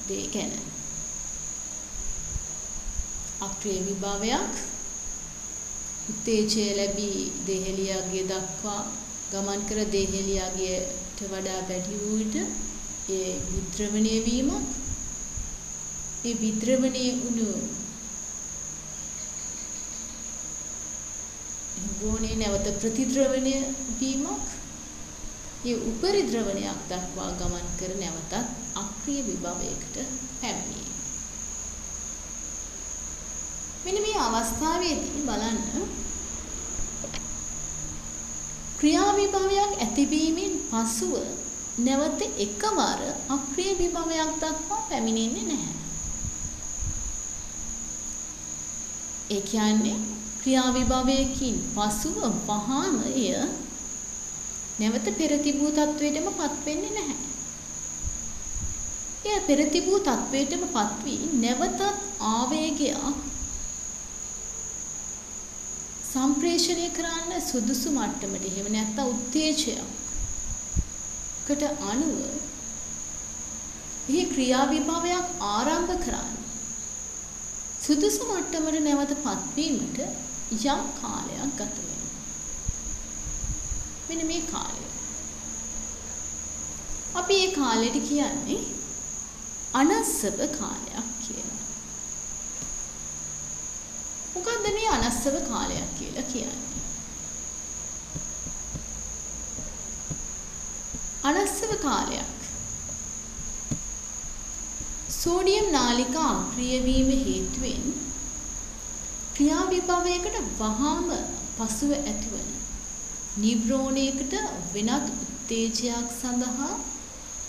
දේ ගැන. අක්‍රීය විභවයක් උත්තේජය ලැබී දෙහෙළියගේ දක්වා ගමන් කර දෙහෙළියගේට වඩා වැඩි වූ විට ඒ විද්‍රවණය වීමක්, ඒ විද්‍රවණය වුණු ගෝණේ නැවත ප්‍රතිද්‍රවණය වීමක්, ඒ උපරිද්‍රවණයක් දක්වා ගමන් කර නැවතත් අක්‍රීය විභවයකට පැමිණීම. මෙන්න මේ අවස්ථාවේදී බලන්න ක්‍රියා විභවයක් ඇතිවීමෙන් පසුව නැවත එකවර අක්‍රීය විභවයක් දක්වා පැමිණෙන්නේ නැහැ. ඒ කියන්නේ ක්‍රියා විභවයකින් පසුව වහාම එය නැවත පෙර තිබූ තත්වයටම පත් වෙන්නේ නැහැ. එය පෙර තිබූ තත්වයටම පත්වී නැවතත් ආවේගයක් සම්ප්‍රේෂණය කරන්න සුදුසු මට්ටමට එහෙම නැත්නම් උත්තේජයකට අනුව මේ ක්‍රියා විභවයක් ආරම්භ කරන්න සුදුසු මට්ටමට නැවතපත් වීමට යම් කාලයක් ගත වෙනවා. මෙන්න මේ කාලය. අපි මේ කාලෙට කියන්නේ අනස්සව කාලයක් කියලා. මොකද්ද මේ අනස්සව කාලයක් කියලා කියන්නේ? අනස්සව කාලයක් සෝඩියම් නාලිකා අක්‍රිය වීම හේතුවෙන් ක්‍රියා විභවයකට වහාම පසුව ඇතිවන නියුරෝනයකට වෙනත් උත්තේජයක් සඳහා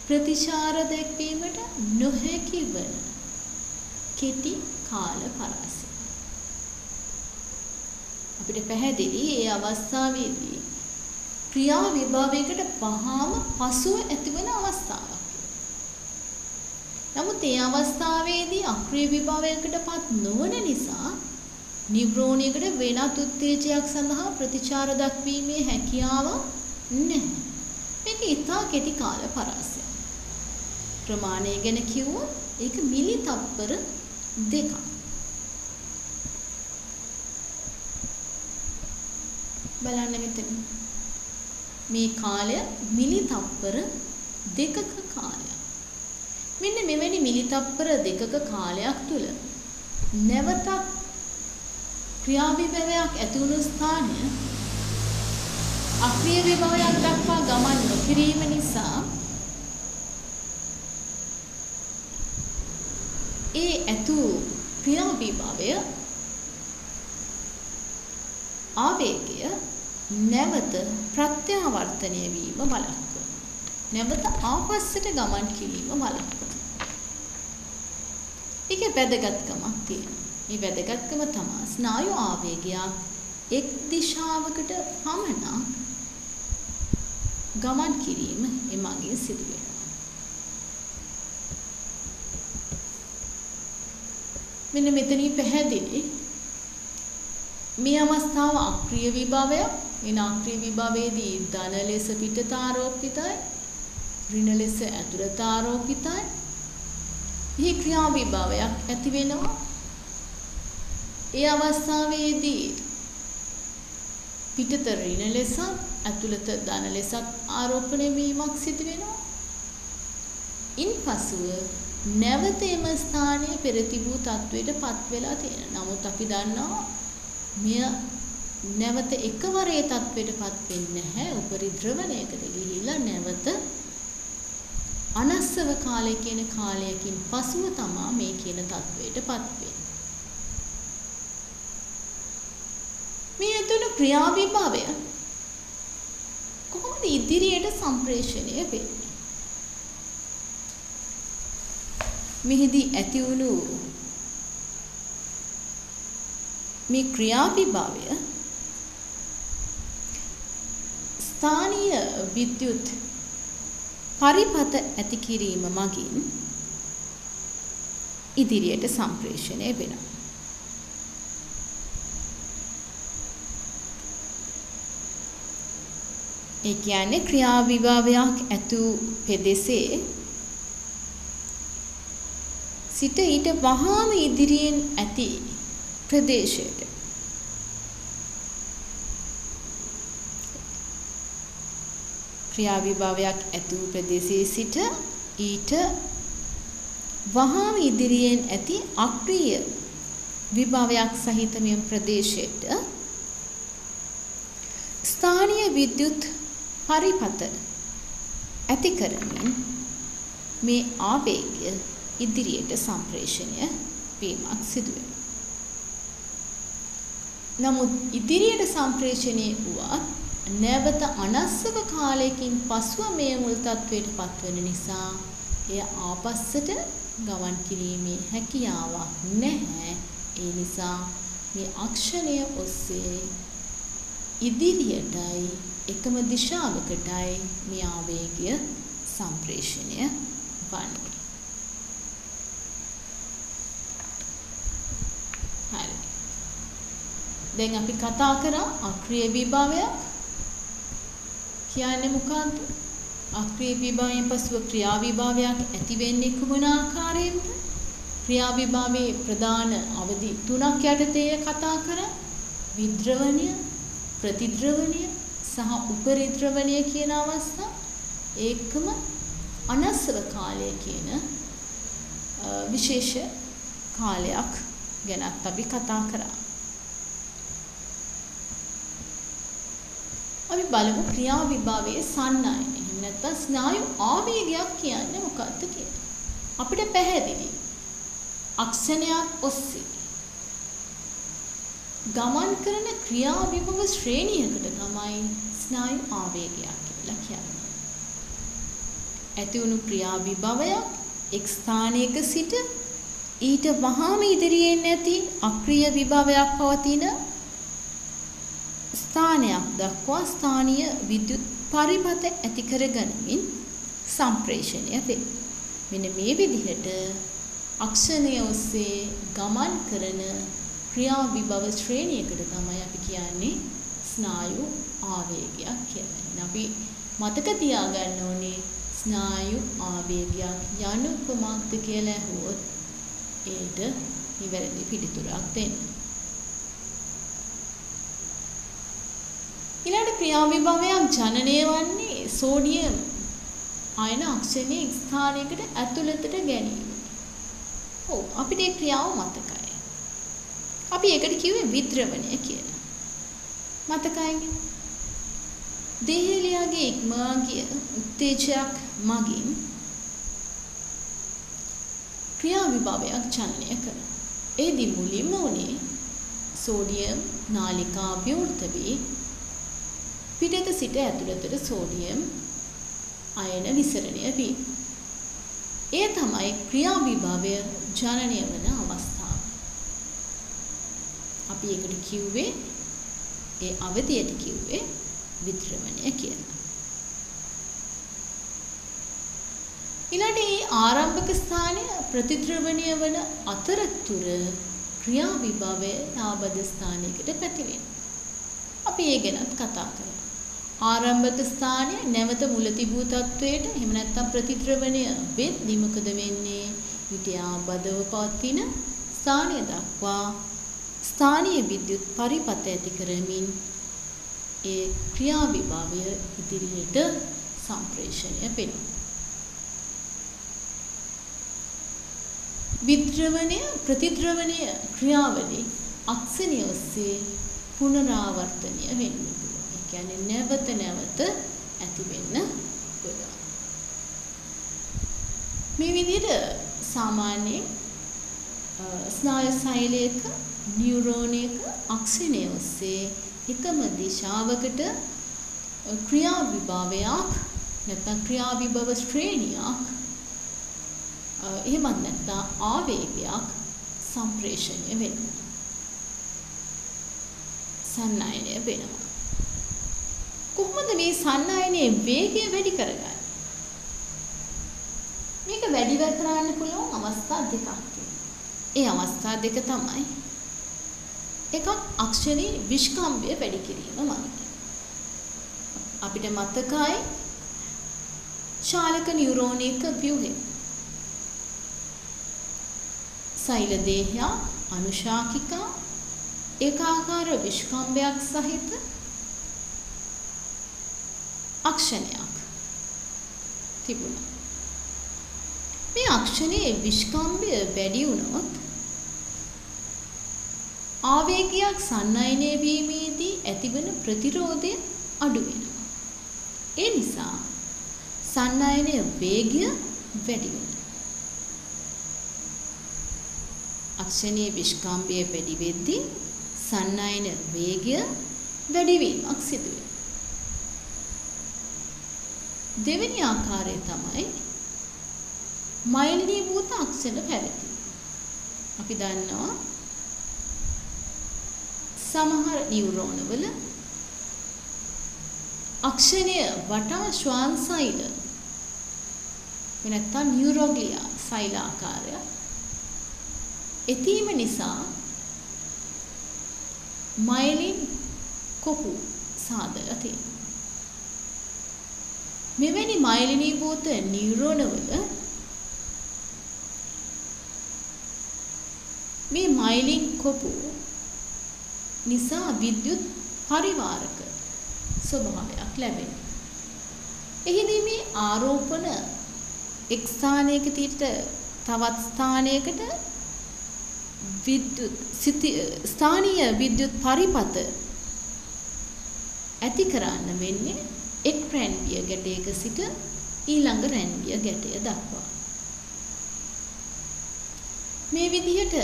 ප්‍රතිචාර දැක්වීමට නොහැකි වන කෙටි කාල පරාසය. අපිට පැහැදිලි මේ අවස්ථාවේදී ක්‍රියා විභවයකට වහාම පසුව ඇතිවන අවස්ථාවක්. නමුත් මේ අවස්ථාවේදී අක්‍රිය විභවයකටපත් නොවන නිසා නියුරෝනයකට වෙනත් උත්තේජයක් සඳහා ප්‍රතිචාර දක්වීමේ හැකියාව නැහැ. මේක ඉතා කෙටි කාල පරාසයක්. ප්‍රමාණය ගැන කිව්වොත් ඒක මිලි තප්පර 2ක්. බලන්න මෙතන. මේ කාලය මිලි තප්පර 2ක කාලයක්. මෙන්න මෙවැනි මිලි තප්පර 2ක කාලයක් තුල නැවතත් ක්‍රියා විභවයක් ඇති වුණු ස්ථානය අක්‍රිය විභවයක් දක්වා ගමන් නොකිරීම නිසා ඒ ඇතු ක්‍රියා විභවය ආවේගය නැවත ප්‍රත්‍යාවර්තනය වීම වළක්වනවා. නැවත ආපස්සට ගමන් කිරීම වළක්වනවා. ඒකේ වැදගත්කමක් තියෙනවා. මේ වැදගත්කම තමයි ස්නායු ආවේගයක් එක් දිශාවකට පමණක් ගමන් කිරීම එමගින් සිදු වෙනවා. මෙන්න මෙතනින් පැහැදිලි මේ අවස්ථාව අක්‍රිය විභවය. එන අක්‍රිය විභවයේදී ධන ලෙස පිටත ආරෝපිතයි, ඍණ ලෙස ඇතුළත ආරෝපිතයි. මේ ක්‍රියා විභවයක් ඇති වෙනවා. ඒ අවස්ථාවේදී පිටත ඍණ ලෙස ඇතුළත ධන ලෙසත් ආරෝපණය වීමක් සිදු වෙනවා. ඉන්පසුව නැවත එම ස්ථානයේ පෙර තිබූ තත්වයට පත් වෙලා තියෙනවා. නමුත් අපි දන්නවා මෙය නැවත එකවර ඒ තත්වයට පත් වෙන්නේ නැහැ. උපරිද්‍රවණයකට ගිහිලා නැවත අනස්සව කාලය කියන කාලයකින් පසුව තමයි මේ කියන තත්වයට පත් වෙන්නේ. මේ ඇතුළු ක්‍රියා විභවය කොහොමද ඉදිරියට සම්ප්‍රේෂණය වෙන්නේ? මෙහිදී ඇති වුණු මේ ක්‍රියා විභවය ස්ථානීය විද්‍යුත් පරිපත ඇති කිරීම මගින් ඉදිරියට සම්ප්‍රේෂණය වෙනවා. ඒ කියන්නේ ක්‍රියා විභවයක් ඇතු පෙදෙසේ සිට ඊට වහාම ඉදිරියෙන් ඇති ප්‍රදේශයට ක්‍රියා විභවයක් ඇතු ප්‍රදේශයේ සිට ඊට වහාම ඉදිරියෙන් ඇති අක්‍රීය විභවයක් සහිත මෙම ප්‍රදේශයට ස්ථානීය විද්‍යුත් පරිපත ඇති කරමින් මේ ආවේගය ඉදිරියට සම්ප්‍රේෂණය වීමක් සිදු වෙනවා. නමුත් ඉදිරියට සම්ප්‍රේෂණය වුවත් නැවත අනස්සව කාලයකින් පසුව මේ මුල් තත්වයට පත්වන නිසා එය ආපස්සට ගමන් කිරීමේ හැකියාවක් නැහැ. ඒ නිසා මේ අක්ෂණය ඔස්සේ ඉදිරියටයි එකම දිශාවකටයි මේ ආවේගය සම්ප්‍රේෂණය වන්නේ. දැන් අපි කතා කරා අක්‍රීය විභවයක් කියන්නේ මොකක්ද? අක්‍රීය විභවයෙන් පසුව ක්‍රියා විභවයක් ඇති වෙන්නේ කුමන ආකාරයෙන්ද? ක්‍රියා විභවයේ ප්‍රධාන අවධි තුනක් යටතේ කතා කරා. විද්‍රවණය, ප්‍රතිද්‍රවණය සහ උපරිද්‍රවණය කියන අවස්ථා. ඒකම අනස්සව කාලය කියන විශේෂ කාලයක් ගැනත් අපි කතා කරා. අපි බලමු ක්‍රියා විභවයේ සන්නයන. එහෙම නැත්නම් ස්නායු ආවේගයක් කියන්නේ මොකක්ද කියලා. අපිට පැහැදිලි. අක්ෂණයක් ඔස්සේ ගමන් කරන ක්‍රියා විභව ශ්‍රේණියකට තමයි ස්නායු ආවේගයක් කියලා කියන්නේ. ඇති වුණු ක්‍රියා විභවයක් එක් ස්ථානයක සිට ඊට වහාම ඉදිරියෙන් නැති අක්‍රීය විභවයක් පවතින ස්ථානයක් දක්වා ස්ථානීය විද්‍යුත් පරිපථ ඇති කර ගනිමින් සම්ප්‍රේෂණය වේ. මෙන්න මේ විදිහට අක්ෂණය ඔස්සේ ගමන් කරන ක්‍රියා විභව ශ්‍රේණියකට තමයි අපි කියන්නේ ස්නායු ආවේගයක් කියලා. අපි මතක තියාගන්න ඕනේ ස්නායු ආවේගයක් යනු කොමක්ද කියලා අහුවොත් ඒට නිවැරදි පිළිතුරක් දෙන්න. ඊළඟ ක්‍රියා විභවයක් ජනනය වන්නේ සෝඩියම් අයන අක්ෂණයේ ස්ථානයකට ඇතුළතට ගැනීම. ඔව් අපිට ඒ ක්‍රියාව මතකයි. අපි ඒකට කිව්වේ විද්‍රවණය කියලා. මතකයිනේ. දේහලියාගේ ඉක්මවා ගිය උත්තේජයක් මගින් ක්‍රියා විභවයක් ජනනය කරනවා. ඒදී මුලින්ම උනේ සෝඩියම් නාලිකා විවෘත වී පිටත සිට ඇතුළතට සෝඩියම් අයන විසරණය වී. ඒ තමයි ක්‍රියා විභවය ජනනය වන අවස්ථාව. අපි ඒකට කිව්වේ ඒ අවධියට කිව්වේ විද්‍රවණය කියලා. ඊළඟට මේ ආරම්භක ස්ථානය ප්‍රතිද්‍රවණය වන අතරතුර ක්‍රියා විභවය නාබද ස්ථානයකට පැතිරෙනවා. අපි ඒ ගැනත් කතා කරා. ආරම්භක ස්ථානය නැවත මුල තිබූ තත්වයට එහෙම නැත්නම් ප්‍රතිද්‍රවණය වෙද්දී මොකද වෙන්නේ? ඊට ආබදව පවතින ස්ථානය දක්වා ස්ථානීය විද්‍යුත් පරිපථ ඇති කරමින් ඒ ක්‍රියා විභවය ඉදිරියට සම්ප්‍රේෂණය වෙනවා. විද්‍රවණය ප්‍රතිද්‍රවණය ක්‍රියාවලිය අක්ෂණය ඔස්සේ පුනරාවර්තනය වෙන්න පුළුවන්. ඒ කියන්නේ නැවත නැවත ඇති වෙන්න පුළුවන්. මේ විදිහට සාමාන්‍යයෙන් ස්නායු සෛලයක නියුරෝනයක අක්ෂණය ඔස්සේ එකම දිශාවකට ක්‍රියා විභවයක් නැත්නම් ක්‍රියා විභව ශ්‍රේණියක් එහෙමත් නැත්නම් ආවේගයක් සම්ප්‍රේෂණය වෙනවා. සන්නයනය වෙනවා. කොහොමද මේ සන්නයනයේ වේගය වැඩි කරගන්නේ? මේක වැඩි කරන්න පුළුවන් අවස්ථා දෙකක් තියෙනවා. ඒ අවස්ථා දෙක තමයි එකක් අක්ෂරී විස්කම්භය වැඩි කිරීම මගින්. අපිට මතකයි ශාලක නියුරෝනික ව්‍යුහය. සෛල දේහය අනුශාකිකා ඒකාකාර විස්කම්භයක් සහිත අක්ෂණයක් තිබුණා. මේ අක්ෂණයේ විස්කම්භය වැඩි වුණොත් ආවේගයක් සන්නයනය වීමේදී ඇතිවන ප්‍රතිරෝධය අඩු වෙනවා. ඒ නිසා සන්නයනය වේගය වැඩි වෙනවා. අක්ෂණයේ විස්කම්භය වැඩි වෙද්දී සන්නයන වේගය වැඩි වීමක් සිදු වෙනවා. දෙවෙනි ආකාරය තමයි මෛලිනීභූත අක්ෂණ පැවතීම. අපි දන්නවා සමහර නියුරෝනවල අක්ෂණය වටා ශ්වාන සෛල වෙනත්නම් නියුරෝග්ලියා සෛලාකාරය එතීම නිසා මයිලින් කොපු සාදලා තියෙනවා. මෙවැනි මයිලිනීභූත නියුරෝනවල මේ මයිලින් කොපු නිසා විද්‍යුත් පරිවාරක ස්වභාවයක් ලැබෙනවා. එහිදී මේ ආරෝපණ එක් ස්ථානයක තවත් ස්ථානයකට ස්ථානීය විද්‍යුත් පරිපත ඇති කරන්න වෙන්නේ එක් රැන්විය ගැටයක සිට ඊළඟ රැන්විය ගැටය දක්වා. මේ විදිහට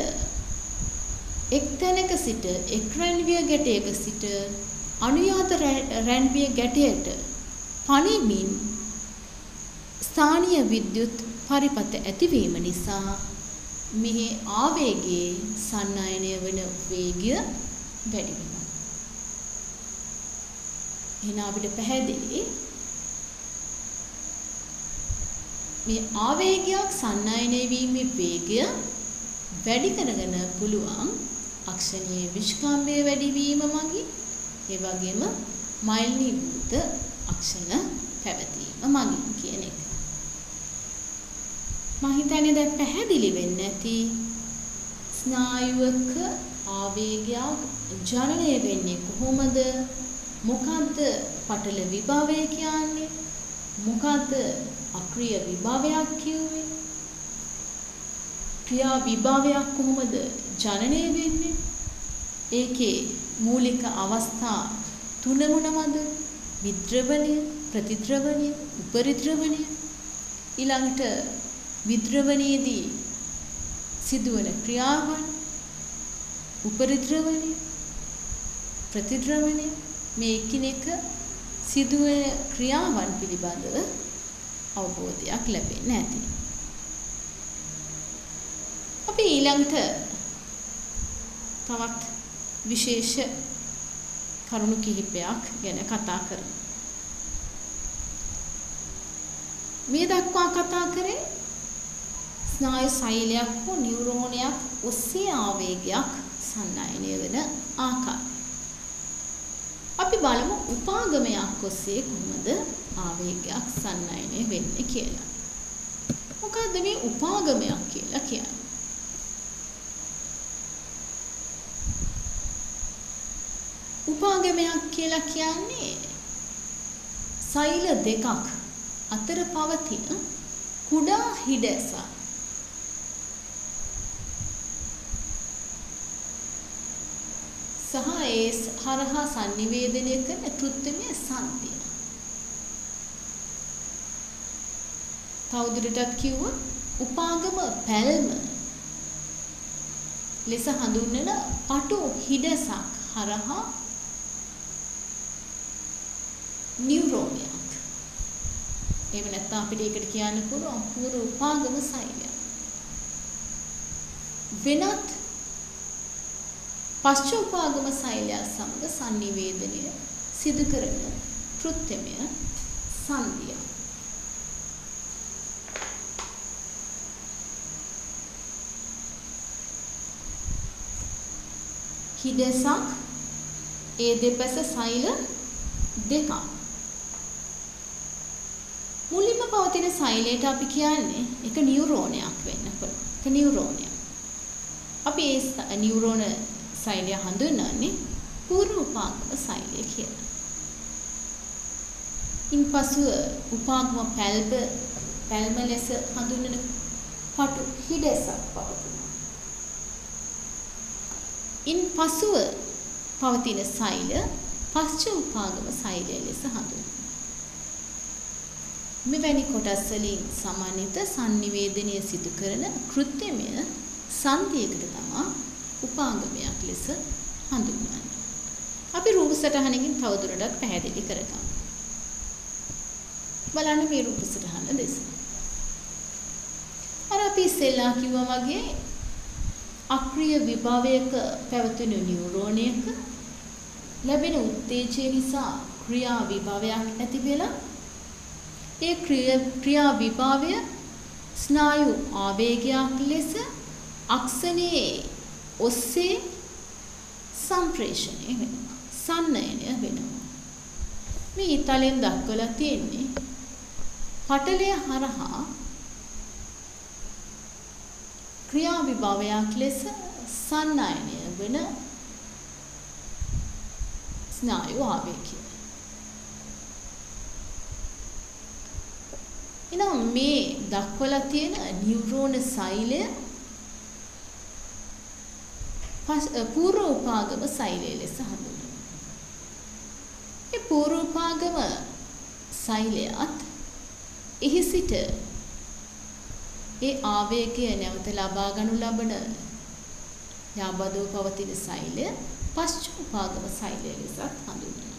එක් තැනක සිට එක් රැන්විය ගැටයක සිට අනුයාත රැන්විය ගැටයට පණිමින් ස්ථානීය විද්‍යුත් පරිපත ඇතිවීම නිසා මෙහි ආවේගයේ සන්නයනය වන වේගය වැඩි වෙනවා. එහෙනම් අපිට පැහැදිලි මේ ආවේගයක් සන්නයනය වීමේ වේගය වැඩි කරගෙන පුළුවන් අක්ෂණීය විස්කම්භය වැඩි වීම මගින් ඒ වගේම මයිලිනීභූත අක්ෂණ පැවතීම මගින් කියන එක. මම හිතන්නේ දැන් පැහැදිලි වෙන්නේ නැති ස්නායුවක ආවේගයක් ජනනය වෙන්නේ කොහොමද? මොකද්ද පටල විභවය කියන්නේ? මොකද්ද අක්‍රීය විභවයක් කිව්වේ? ක්‍රියා විභවයක් කොහොමද ජනනය වෙන්නේ? ඒකේ මූලික අවස්ථා තුන මොනවද? විද්‍රවණය, ප්‍රතිද්‍රවණය, උපරිද්‍රවණය. ඊළඟට විද්‍රවණයේදී සිදුවන ක්‍රියාවන්, උපරිද්‍රවණය, ප්‍රතිද්‍රවණය මේ එකිනෙක සිදුවන ක්‍රියාවන් පිළිබඳව අවබෝධයක් ලැබෙන්නේ නැති. අපි ඊළඟට තවත් විශේෂ කරුණු කිහිපයක් ගැන කතා කරමු. මේ දක්වා කතා කරේ ස්නායු සෛලයක් හෝ නියුරෝනයක් ඔස්සේ ආවේගයක් සන්නයනය වෙන ආකාරය. අපි බලමු උපාගමයක් ඔස්සේ කොහොමද ආවේගයක් සන්නයනය වෙන්නේ කියලා. මොකද්ද මේ උපාගමයක් කියලා කියන්නේ? උපාගමයක් කියලා කියන්නේ සෛල දෙකක් අතර පවතින කුඩා හිඩැසක්. සහ ඒ හරහා sannivedanaya කරන කෘත්‍රිම සංතිය. තවදුරටත් කිව්වොත් උපාගම පැල්ම ලෙස හඳුන්වන පටු හිඩැසක් හරහා නියුරෝනයක්. එහෙම නැත්නම් අපිට ඒකට කියන්න පුළුවන් පූර්ව උපාගම සෛලයක්. වෙනත් පශ්චෝපාගම සෛලය සමග sannivedanaya සිදු කරන කෘත්‍යමය සංදිය. හිඩැසක් ඒ දෙපස සෛල දෙකක්. මුලින්ම පවතින සෛලයට අපි කියන්නේ එක නියුරෝනයක් වෙන්න පුළුවන්. ඒක නියුරෝනයක්. අපි ඒ නියුරෝන සෛලය හඳුන්වන්නේ පූර්ව උපාගම සෛලය කියලා. ඉන්පසුව උපාගම පැල්ම ලෙස හඳුන්වන පටු හිඩැසක් පවතිනවා. ඉන්පසුව පවතින සෛල පශ්ච උපාගම සෛලය ලෙස හඳුන්වනවා. මෙවැනි කොටස් වලින් සමන්විත sannivedanaya සිදු කරන කෘත්‍යමය සංදියකට තමයි උපාගමයක් ලෙස හඳුන්වන්නේ. අපි රූප සටහනකින් තවදුරටත් පැහැදිලි කරගමු. බලන්න මේ රූප සටහන දෙස. අර අපි ඉස්සෙල්ලා කිව්වා වගේ අක්‍රීය විභවයක පැවතුණු නියුරෝනයක ලැබෙන උත්තේජය නිසා ක්‍රියා විභවයක් ඇති වෙලා ඒ ක්‍රියා විභවය ස්නායු ආවේගයක් ලෙස අක්ෂණයේ ඔස්සේ සම්ප්‍රේෂණය වෙනවා. සන්නයනය වෙනවා. මේ ඊතලෙන් දක්වලා තියෙන්නේ පටලය හරහා ක්‍රියා විභවයක් ලෙස සන්නයනය වෙන ස්නායු ආවේගය. එනම් මේ දක්වලා තියෙන නියුරෝන සෛලය පූර්ව උපාගම සෛලය ලෙස හඳුන්වනවා. මේ පූර්ව උපාගම සෛලයත් එහි සිට ඒ ආවේගය නැවත ලබා ගනු ලබන යාබදව පවතින සෛලය පශ්චෝපාගම සෛලය ලෙසත් හඳුන්වනවා.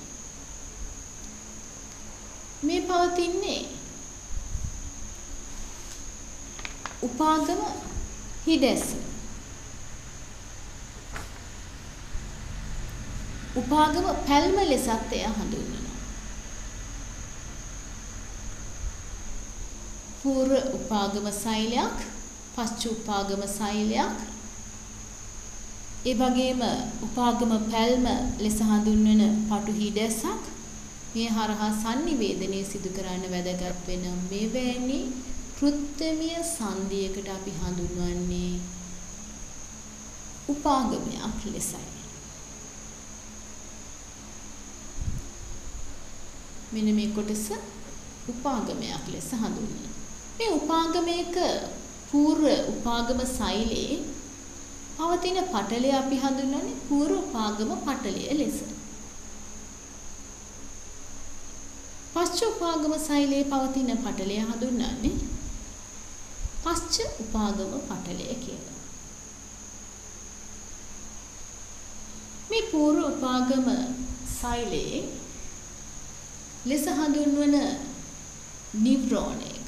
මේ පවතින්නේ උපාගම හිඩැස. උපාගම පැල්ම ලෙසත් එය හඳුන්වනවා. පූර්ව උපාගම සෛලයක්, පශ්චෝපාගම සෛලයක්, ඒ වගේම උපාගම පැල්ම ලෙස හඳුන්වන පටු හිඩැසක් මේ හරහා sannivedanaya සිදු කරන්න වැදගත් වෙන මෙවැනි කෘත්‍යමය සංධියකට අපි හඳුන්වන්නේ උපාගමයක් ලෙසයි. මෙන්න මේ කොටස උපාගමයක් ලෙස හඳුන්වනවා. මේ උපාගමයක පූර්ව උපාගම සෛලයේ පවතින පටලය අපි හඳුන්වන්නේ පූර්ව උපාගම පටලය ලෙස. පශ්ච උපාගම සෛලයේ පවතින පටලය හඳුන්වන්නේ පශ්ච උපාගම පටලය කියලා. මේ පූර්ව උපාගම සෛලයේ ලෙස හඳුන්වන නියුරෝනයක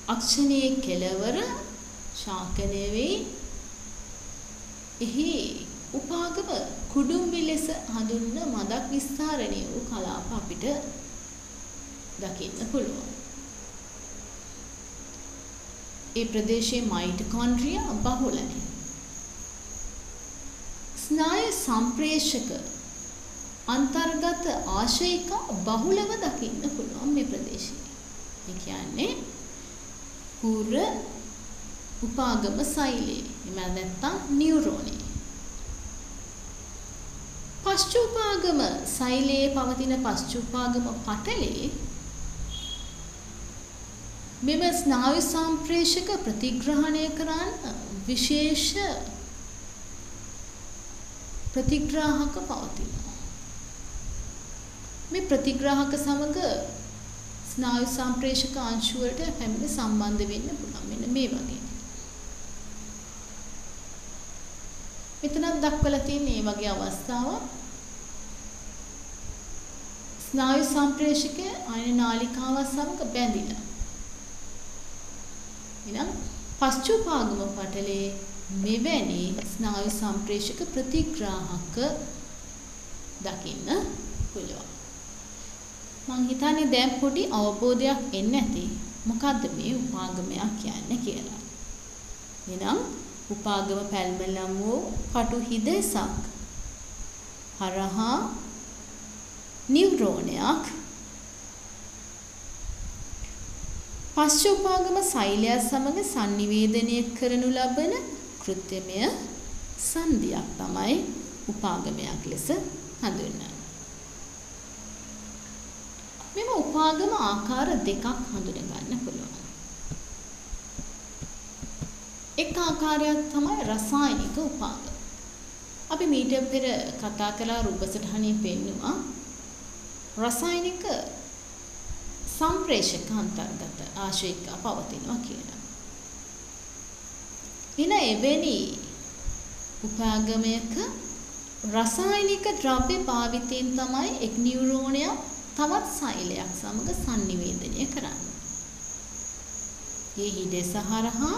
අක්ෂණයේ කෙළවර ශාකනය වේ. එහි උපාගම කුඩුම්බි ලෙස හඳුන්වන මදක් විස්තරණය වූ කලාප අපිට දකින්න පුළුවන්. ඒ ප්‍රදේශයේ මයිටොකොන්ඩ්‍රියා බහුලයි. ස්නායු සම්ප්‍රේෂක අන්තර්ගත ආශයිකා බහුලව දකින්න පුළුවන් මේ ප්‍රදේශයේ. ඒ කියන්නේ පූර්ව උපාගම සෛලයේ එම නැත්තම් නියුරෝනේ. පශ්චෝපාගම සෛලයේ පවතින පශ්චෝපාගම පටලයේ මෙම ස්නායු සම්ප්‍රේෂක ප්‍රතිග්‍රහණය කරන්න විශේෂ ප්‍රතිග්‍රාහක පවතිනවා. මේ ප්‍රතිග්‍රාහක සමග ස්නායු සම්ප්‍රේෂක අංශු වලට පැමිණ සම්බන්ධ වෙන්න පුළුවන්. මෙන්න මේ වගේ. මෙතනක් දක්වලා තියෙන මේ වගේ අවස්ථාවක්. ස්නායු සම්ප්‍රේෂකය අයන නාලිකාව සමග බැඳිලා. එනම් පශ්චෝපාගම පටලයේ මෙවැනි ස්නායු සම්ප්‍රේෂක ප්‍රතිග්‍රාහක දකින්න පුළුවන්. මං හිතන්නේ දැන් පොඩි අවබෝධයක් එන්න ඇති මොකද්ද මේ උපාගමයක් කියන්නේ කියලා. එනම් උපාගම පැල්මලම් වූ පටු හිදෙසක් හරහා නියුරෝනයක් පශ්චෝපාගම සෛලය සමග sannivedanaya කරනු ලබන කෘත්‍යමය සංධියක් තමයි උපාගමයක් ලෙස හඳුන්වන්නේ. මෙම උපාගම ආකාර දෙකක් හඳුන ගන්න පුළුවන්. එක් ආකාරයක් තමයි රසායනික උපාගම. අපි මීට පෙර කතා කළා රූපසටහනේ පෙන්නුවා රසායනික සම්ප්‍රේෂක අන්තර්ගත ආශයක පවතිනවා කියලා. එන එවැනි උපාගමයක රසායනික ද්‍රව්‍ය භාවිතයෙන් තමයි එක් නියුරෝනයක් තවත් සෛලයක් සමග sannivedanaya කරන්නේ. මේ හිඩැස හරහා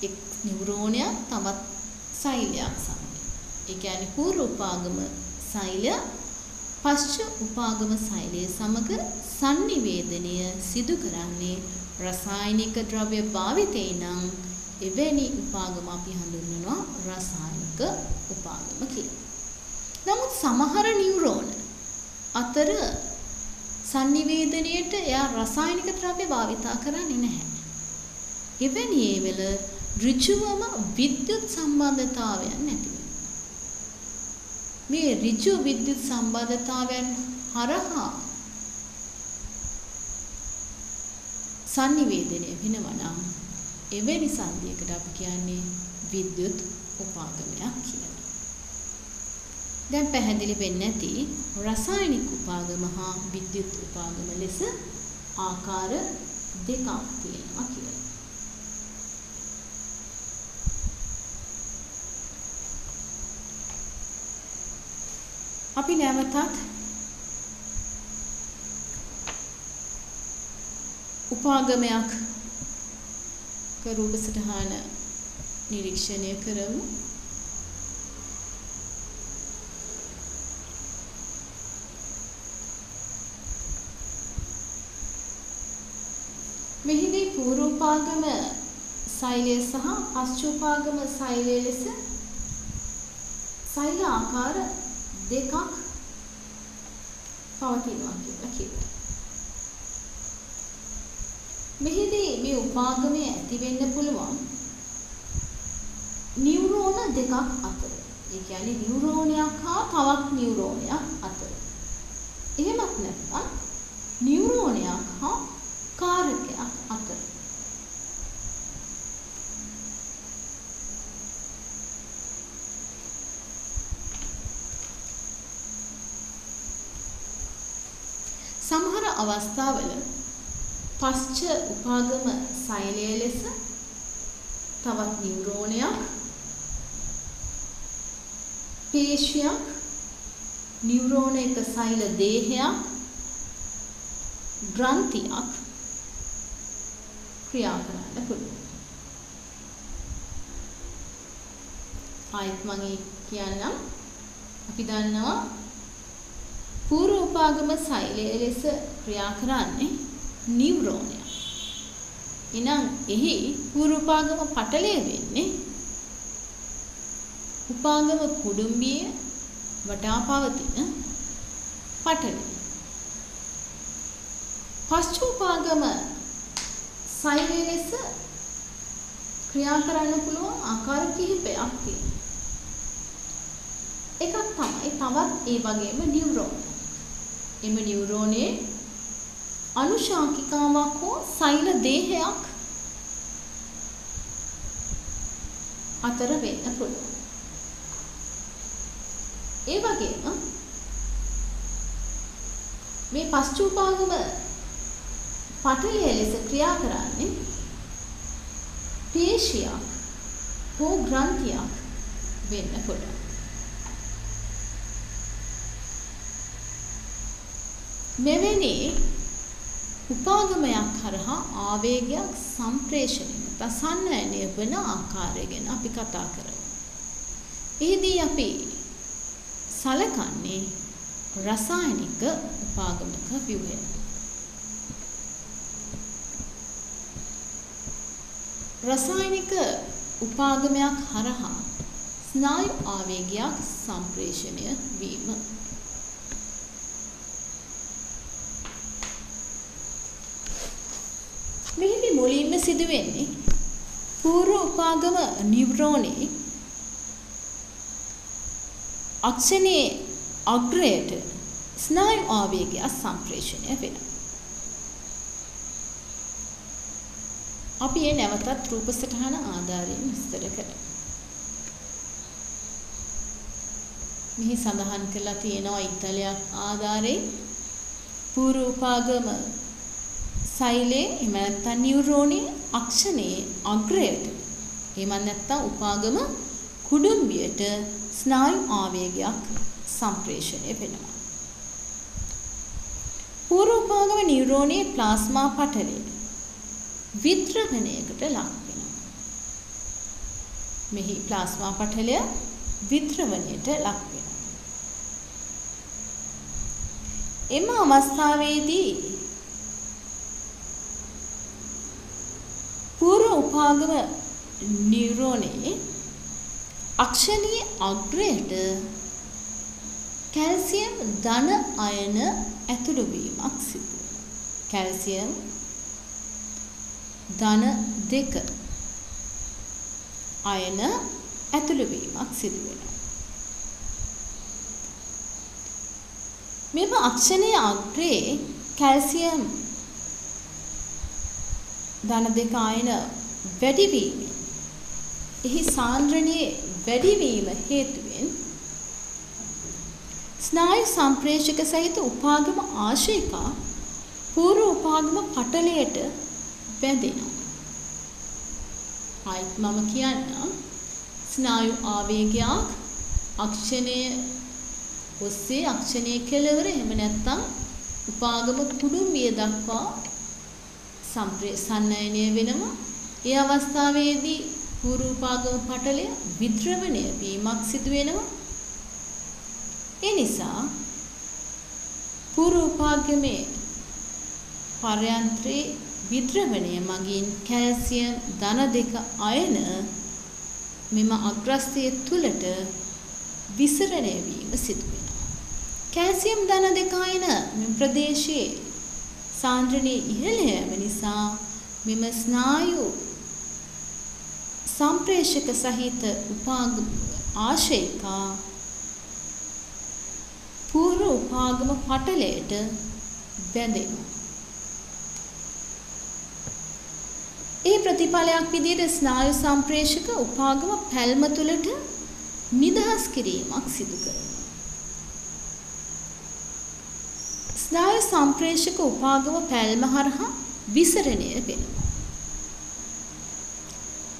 එක් නියුරෝනයක් තවත් සෛලයක් සමග. ඒ කියන්නේ පූර්ව උපාගම සෛලය පශ්ච උපාගම සෛලය සමග sannivedanaya සිදු කරන්නේ රසායනික ද්‍රව්‍ය භාවිතේ නම් එවැනි උපාගම අපි හඳුන්වනවා රසායනික උපාගම කියලා. නමුත් සමහර නියුරෝන අතර සංනිවේදනයේට එයා රසායනික ද්‍රව්‍ය භාවිතා කරන්නේ නැහැ. එවැනි ඒවල ඍජුවම විද්‍යුත් සම්බන්ධතාවයන් නැති වෙනවා. මේ ඍජු විද්‍යුත් සම්බන්ධතාවයන් හරහා සංනිවේදනය වෙනවා නම් එවැනි සංදියකට අපි කියන්නේ විද්‍යුත් උපාගමයක් කියලා. දැන් පැහැදිලි වෙන්නේ නැති රසායනික උපාගම හා විද්‍යුත් උපාගම ලෙස ආකාර දෙකක් තියෙනවා කියලා. අපි නැවතත් උපාගමයක් රූප සටහන නිරීක්ෂණය කරමු. මෙහිදී පූර්වෝපාගම සෛලය සහ පශ්චෝපාගම සෛලය ලෙස සෛල ආකාර දෙකක් පවතිනවා කියලා කිව්වා. මෙහිදී මේ උපාගමේ ඇති වෙන්න පුළුවන් නියුරෝන දෙකක් අතර. ඒ කියන්නේ නියුරෝනයක් හා තවත් නියුරෝනයක් අතර. එහෙමත් නැත්නම් නියුරෝනයක් හා කාරකයක් අතර. සමහර අවස්ථාවල පශ්ච උපාගම සෛලය ලෙස තවත් නියුරෝනයක්, පේශියක්, නියුරෝනයක සෛල දේහයක්, ග්‍රන්ථියක් ක්‍රියා කරන්න පුළුවන්. ආයෙත් මම කියන්නම්. අපි දන්නවා පූර්ව උපාගම සෛලය ලෙස ක්‍රියා කරන්නේ නියුරෝනයක්. එනම් එහි පූර්ව උපාගම පටලය වෙන්නේ උපාගම කුඩුම්බිය වටා පවතින පටලය. පශ්චෝපාගම සෛලය ලෙස ක්‍රියා කරන්න පුළුවන් ආකාර කිහිපයක් තියෙනවා. එකක් තමයි තවත් ඒ වගේම නියුරෝන. එම නියුරෝනයේ අනුශාකිකාවක් හෝ සෛල දේහයක් අතර වෙන්න පුළුවන්. ඒ වගේම මේ පශ්චෝපාගම පටලය ලෙස ක්‍රියා කරන්නේ පේශියක් හෝ ග්‍රන්ථියක් වෙන්න පුළුවන්. මෙවැනි උපාගමයක් හරහා ආවේගයක් සම්ප්‍රේෂණය තසන්නයනය වන ආකාරය ගැන අපි කතා කරමු. එහිදී අපි සලකන්නේ රසායනික උපාගමක ව්‍යුහය. රසායනික උපාගමයක් හරහා ස්නායු ආවේගයක් සම්ප්‍රේෂණය වීම. මෙහිදී මුලින්ම සිදුවෙන්නේ පූර්ව උපාගම නියුරෝනයේ අක්ෂණයේ අග්‍රයට ස්නායු ආවේගය සම්ප්‍රේෂණය වෙනවා. අපි ඒ නැවතත් රූප සටහන ආධාරයෙන් විස්තර කරමු. මෙහි සඳහන් කරලා තියෙනවා ඉතලයක් ආධාරයෙන් පූර්ව උපාගම සෛලයේ එහෙම නැත්නම් නියුරෝනයේ අක්ෂණයේ අග්‍රයට එහෙම නැත්නම් උපාගම කුඩුම්බියට ස්නායු ආවේගයක් සම්ප්‍රේෂණය වෙනවා. පූර්ව උපාගම නියුරෝනයේ ප්ලාස්මා පටලය විද්‍රවණයකට ලක් වෙනවා. මෙහි ප්ලාස්මා පටලය විද්‍රවණයට ලක් වෙනවා. එම අවස්ථාවේදී පූර්ව උපාගම නියුරෝනයේ අක්ෂණීය අග්‍රයට කැල්සියම් ධන අයන ඇතුළු වීමක් සිදු වෙනවා. කැල්සියම් ධන 2 අයන ඇතුළු වීමක් සිදු වෙනවා. මෙම අක්ෂණයේ අග්‍රයේ කැල්සියම් ධන 2 අයන වැඩි වීමෙන් එහි සාන්ද්‍රණයේ වැඩි වීම හේතුවෙන් ස්නායු සම්ප්‍රේෂක සහිත උපාගම ආශිකා පූර්ව උපාගම පටලයට බැඳෙනවා. ආයිත් මම කියන්නම් ස්නායු ආවේගයක් අක්ෂණය ඔස්සේ අක්ෂණයේ කෙළවර එහෙම නැත්නම් උපාගම කුඩුම්බිය දක්වා සම්නයනය වෙනවා. ඒ අවස්ථාවේදී පූර්ව උපාගම පටලය විද්‍රවණය වීමක් සිදු වෙනවා. ඒ නිසා පූර්ව උපාගමේ පර්යන්ත්‍රයේ විද්‍රවණය මගින් කැල්සියම් ධන 2 අයන මෙම අග්‍රස්තය තුලට විසරණය වීම සිදු වෙනවා. කැල්සියම් ධන 2 අයන මෙම ප්‍රදේශයේ සාන්ද්‍රණයේ ඉහළ යාම නිසා මෙම ස්නායු සම්ප්‍රේෂක සහිත උපාගම ආශේකා පූර්ව උපාගම පටලයට බැඳෙනවා. ඒ ප්‍රතිඵලයක් විදිහට ස්නායු සම්ප්‍රේෂක උපාගම පැල්ම තුළට නිදහස් කිරීමක් සිදු කරනවා. ස්නායු සම්ප්‍රේෂක උපාගම පැල්ම හරහා විසරණය වෙනවා.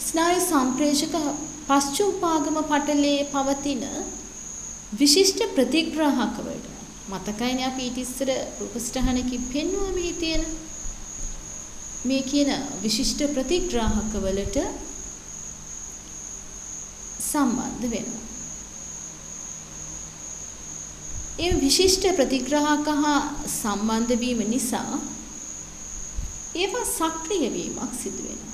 ස්නායු සම්ප්‍රේෂක පශ්චෝපාගම පටලයේ පවතින විශිෂ්ට ප්‍රතිග්‍රාහක වලට මතකයිනේ අපි ඊට ඉස්සර රූපස්ථානකින් පෙන්වුවා මේ තියෙන මේ කියන විශිෂ්ට ප්‍රතිග්‍රාහක වලට සම්බන්ධ වෙනවා. ඒ විශිෂ්ට ප්‍රතිග්‍රාහක හා සම්බන්ධ වීම නිසා ඒවා සක්‍රිය වීමක් සිදු වෙනවා.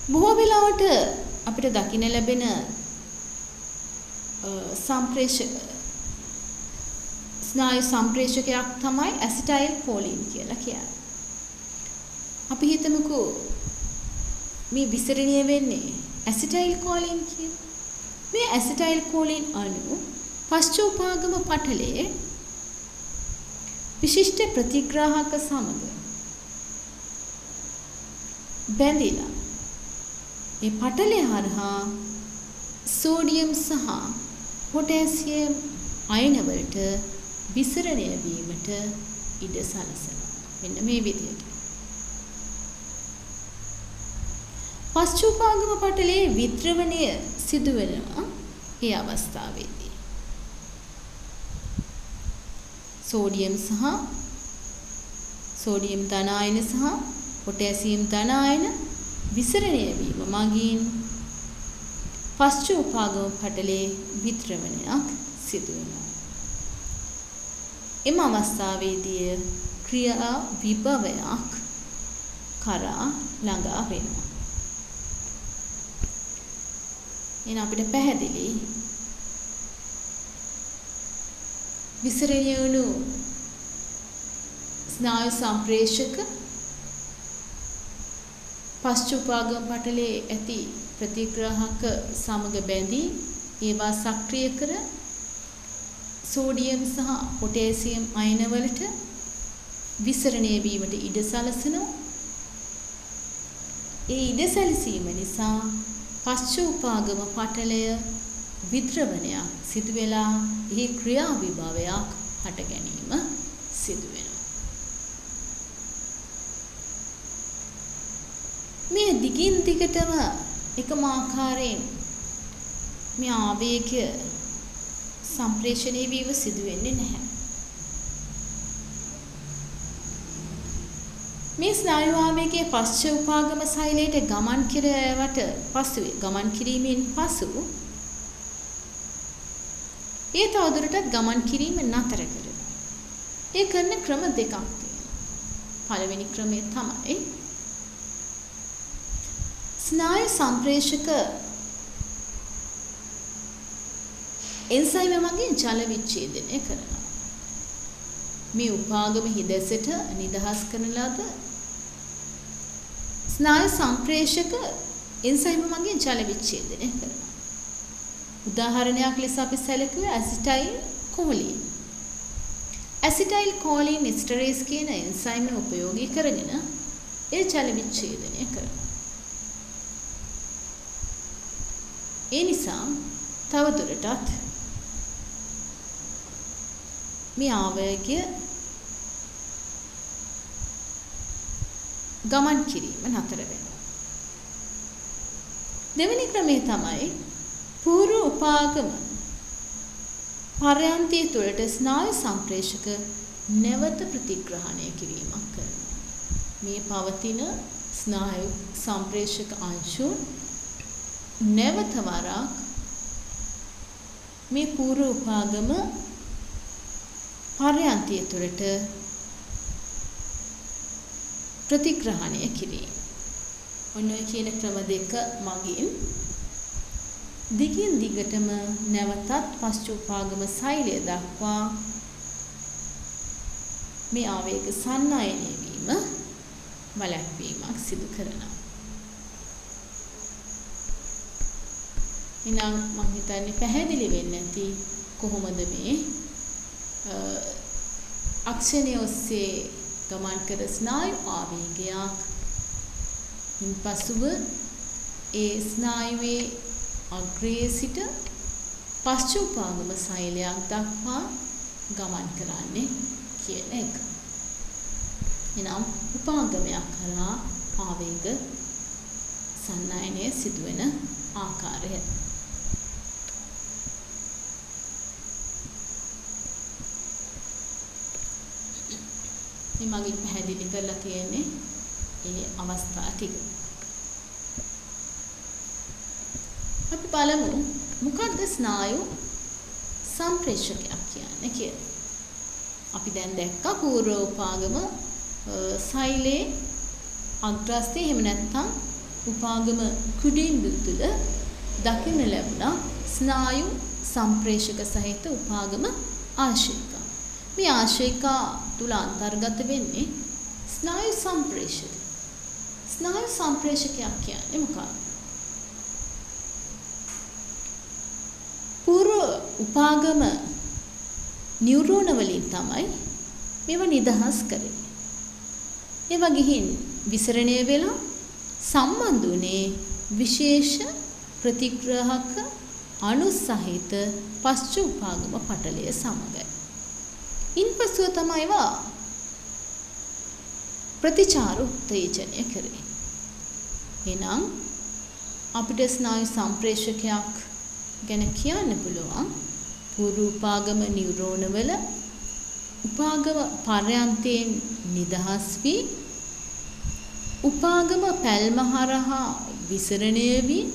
බොහෝ වෙලාවට අපිට දකින්න ලැබෙන ස්නායු සම්ප්‍රේෂකයක් තමයි ඇසිටයිල් කොලින් කියලා කියන්නේ. අපි හිතමුකෝ මේ විසරණය වෙන්නේ ඇසිටයිල් කොලින් කියන. මේ ඇසිටයිල් කොලින් අණු පශ්චෝපාගම පටලයේ විශිෂ්ට ප්‍රතිග්‍රාහක සමග බැඳිලා මේ පටලය හරහා සෝඩියම් සහ පොටෑසියම් අයන වලට විසරණය වීමට ඉඩ සලසනවා. මෙන්න මේ විදිහට. පශ්චෝපාගම පටලයේ විද්‍රවණය සිදු වෙනවා මේ අවස්ථාවේදී. සෝඩියම් ධන අයන සහ පොටෑසියම් ධන අයන විසරණය වීම මගින් පශ්චෝපාගම පටලයේ විද්‍රවණයක් සිදු වෙනවා. එම අවස්ථාවේදී ක්‍රියා විභවයක් කරා ළඟා වෙනවා. එන අපිට පැහැදිලි විසරණය වුණු ස්නායු සම්ප්‍රේෂක පශ්චෝපාගම පටලයේ ඇති ප්‍රතිග්‍රාහක සමග බැඳී ඒවා සක්‍රිය කර සෝඩියම් සහ පොටෑසියම් අයන වලට විසරණය වීමට ඉඩ සලසනවා. ඒ ඉඩ සැලසීම නිසා පශ්චෝපාගම පටලය විද්‍රවණයක් සිදු වෙලා එහි ක්‍රියා විභවයක් හට ගැනීම සිදු වෙනවා. මේ දිගින් දිගටම එකම ආකාරයෙන් මේ ආවේගය සම්ප්‍රේෂණය වීම සිදු වෙන්නේ නැහැ. මේ ස්නායු ආවේගයේ පශ්චෝපාගම සෛලයට ගමන් කිරීමෙන් පසු ඒ තවදුරටත් ගමන් කිරීම නතර කරනවා. ඒ කරන ක්‍රම දෙකක් තියෙනවා. පළවෙනි ක්‍රමය තමයි ස්නායු සම්ප්‍රේෂක එන්සයිම මගින් ජල විච්ඡේදනය කරනවා. මේ උපාගම හිදැසට නිදහස් කරන ලද ස්නායු සම්ප්‍රේෂක එන්සයිම මගින් ජල විච්ඡේදනය කරනවා. උදාහරණයක් ලෙස අපි සැලකුවේ ඇසිටයිල් කොලින්. ඇසිටයිල් කොලින් එස්ටරේස් කියන එන්සයිම උපයෝගී කරගෙන ඒ ජල විච්ඡේදනය කරනවා. ඒ නිසා තවදුරටත් මේ ආවේගය ගමන් කිරීම නතර වෙනවා. දෙවෙනි ක්‍රමය තමයි පූර්ව උපාගම පර්යන්තයේ තුළට ස්නායු සම්ප්‍රේෂක නැවත ප්‍රතිග්‍රහණය කිරීමක් කරනවා. මේ පවතින ස්නායු සම්ප්‍රේෂක අංශු නැවත වරක් මේ පූර්ව උපාගම පර්යන්තයේ තුළට ප්‍රතිග්‍රහණය කිරීම. ඔන්න ඔය කියන ක්‍රම දෙක මගින් දිගින් දිගටම නැවතත් පශ්චෝපාගම සෛලය දක්වා මේ ආවේග සන්නායනය වීම වැළැක්වීමක් සිදු කරනවා. ඉතින් මම හිතන්නේ පැහැදිලි වෙන්නේ නැති කොහොමද මේ අක්ෂණය ඔස්සේ ගමන් කර ස්නායු ආවේගයක් ඉන්පසුව ඒ ස්නායුවේ අග්‍රයේ සිට පශ්චෝපාගම සෛලයක් දක්වා ගමන් කරන්නේ කියන එක. එනම් උපාගමයක් කරා ආවේග සන්නායනය සිදුවෙන ආකාරය. මේ මගින් පැහැදිලි කරලා තියෙන්නේ ඒ අවස්ථා ටික. අපි බලමු මොකක්ද ස්නායු සම්ප්‍රේෂකයක් කියන්නේ කියලා. අපි දැන් දැක්කා පූර්වෝපාගම සෛලේ අග්‍රස්තේ එහෙම නැත්නම් උපාගම කුඩින්දු තුළ දකින්න ලැබුණා ස්නායු සම්ප්‍රේෂක සහිත උපාගම ආශිකා. මේ ආශිකා තුල අන්තර්ගත වෙන්නේ ස්නායු සම්ප්‍රේෂක. ස්නායු සම්ප්‍රේෂකයක් කියන්නේ මොකක්ද? පූර්ව උපාගම නියුරෝන වලින් තමයි මේව නිදහස් කරන්නේ. ඒවා ගිහින් විසරණය වෙලා සම්බන්ධ වුණේ විශේෂ ප්‍රතිග්‍රහක අණු සහිත පශ්චෝපාගම පටලය සමගයි. ඉන්පසුව තමයි ඒවා ප්‍රතිචාර උත්තේජනය කරන්නේ. එහෙනම් අපිට ස්නායු සම්ප්‍රේෂකයක් ගැන කියන්න පුළුවන් පූර්ව උපාගම නියුරෝන වල උපාගම පර්යන්තයෙන් නිදහස් වී උපාගම පැල්ම හරහා විසරණය වී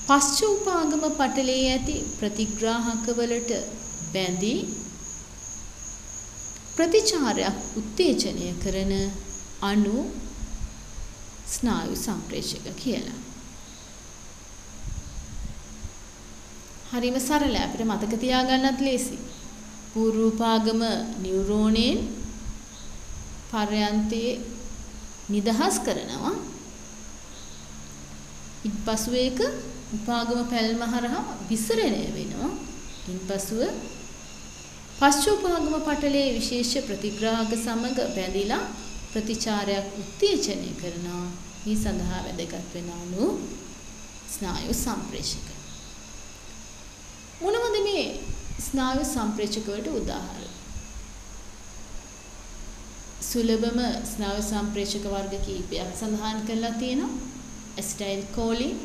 පශ්චෝපාගම පටලයේ ඇති ප්‍රතිග්‍රාහක වලට බැඳී ප්‍රතිචාරයක් උත්තේජනය කරන අණු ස්නායු සම්ප්‍රේෂක කියලා. හරිම සරලයි අපිට මතක තියාගන්නත් ලේසි. පූර්වෝපාගම නියුරෝනයෙන් පර්යන්තයේ නිදහස් කරනවා. ඊපසු ඒක උපාගම පැල්ම හරහා විසරණය වෙනවා. ඊපසුව පශ්චෝපාගම පටලයේ විශේෂ ප්‍රතිග්‍රාහක සමග බැඳිලා ප්‍රතිචාරයක් උත්තේජනය කරනවා. මේ සඳහා වැදගත් වෙන අණු ස්නායු සම්ප්‍රේෂක. මොනවද මේ ස්නායු සම්ප්‍රේෂක වලට උදාහරණ? සුලභම ස්නායු සම්ප්‍රේෂක වර්ග කීපයක් සඳහන් කරලා තියෙනවා. ඇසිටයිල් කොලින්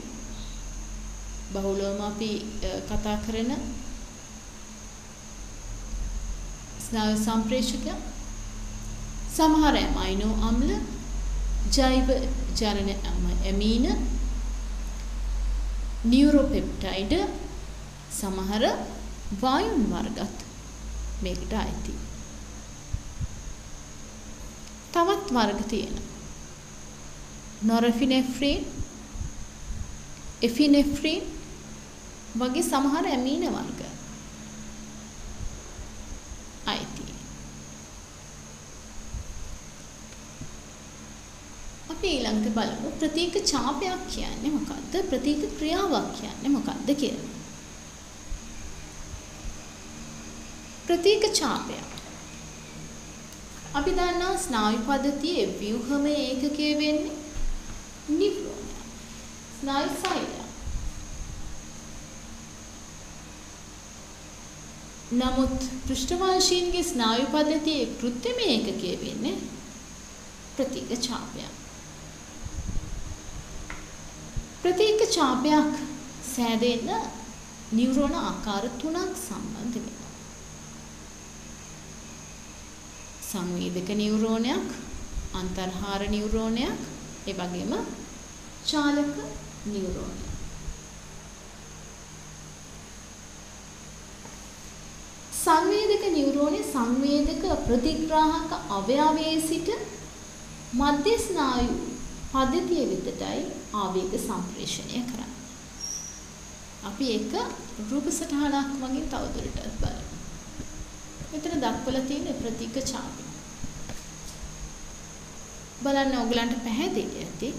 බහුලවම අපි කතා කරන ස්නායු සම්ප්‍රේෂක. සමහර ඇමයිනෝ අම්ල, ජෛව ජනන ඇමීන, නියුරෝපෙප්ටයිඩ්, සමහර වායුන් වර්ගත් මේකට අයිති. තවත් වර්ග තියෙනවා. නොරෆිනෙෆ්‍රින්, එෆිනෙෆ්‍රින්, වගේ සමහර ඇමීන වර්ග අයිති. අපි ඊළඟට බලමු ප්‍රතීක ඡාපයක් කියන්නේ මොකක්ද? ප්‍රතීක ක්‍රියාවක් කියන්නේ මොකක්ද කියලා. ප්‍රතීක ඡාපය. අපි දන්නා ස්නායු පද්ධතියේ ව්‍යුහමය ඒකකය වෙන්නේ නියුරෝනය. ස්නායු සෛලය. නමුත් පෘෂ්ඨවංශීන්ගේ ස්නායු පද්ධතියේ කෘත්‍රිම ඒකකය වෙන්නේ ප්‍රතීක ඡාපයක්. ප්‍රතීක ඡාපයක් සෑදෙන්න නියුරෝන ආකාර 3ක් සම්බන්ධ වෙනවා. සංවේදක නියුරෝනයක්, අන්තර්හාර නියුරෝනයක්, ඒ වගේම චාලක නියුරෝනයක්. සංවේදක නියුරෝනයේ සංවේදක ප්‍රතිග්‍රාහක අවයවයේ සිට මධ්‍ය ස්නායු පද්ධතිය වෙතටයි ආවේග සම්ප්‍රේෂණය කරන්නේ. අපි ඒක රූප සටහනක් වගේ තවදුරටත් බලමු. මෙතන දක්වලා තියෙන ප්‍රතීක ඡාපය. බලන්න ඔයගලන්ට පැහැදිලි ඇති.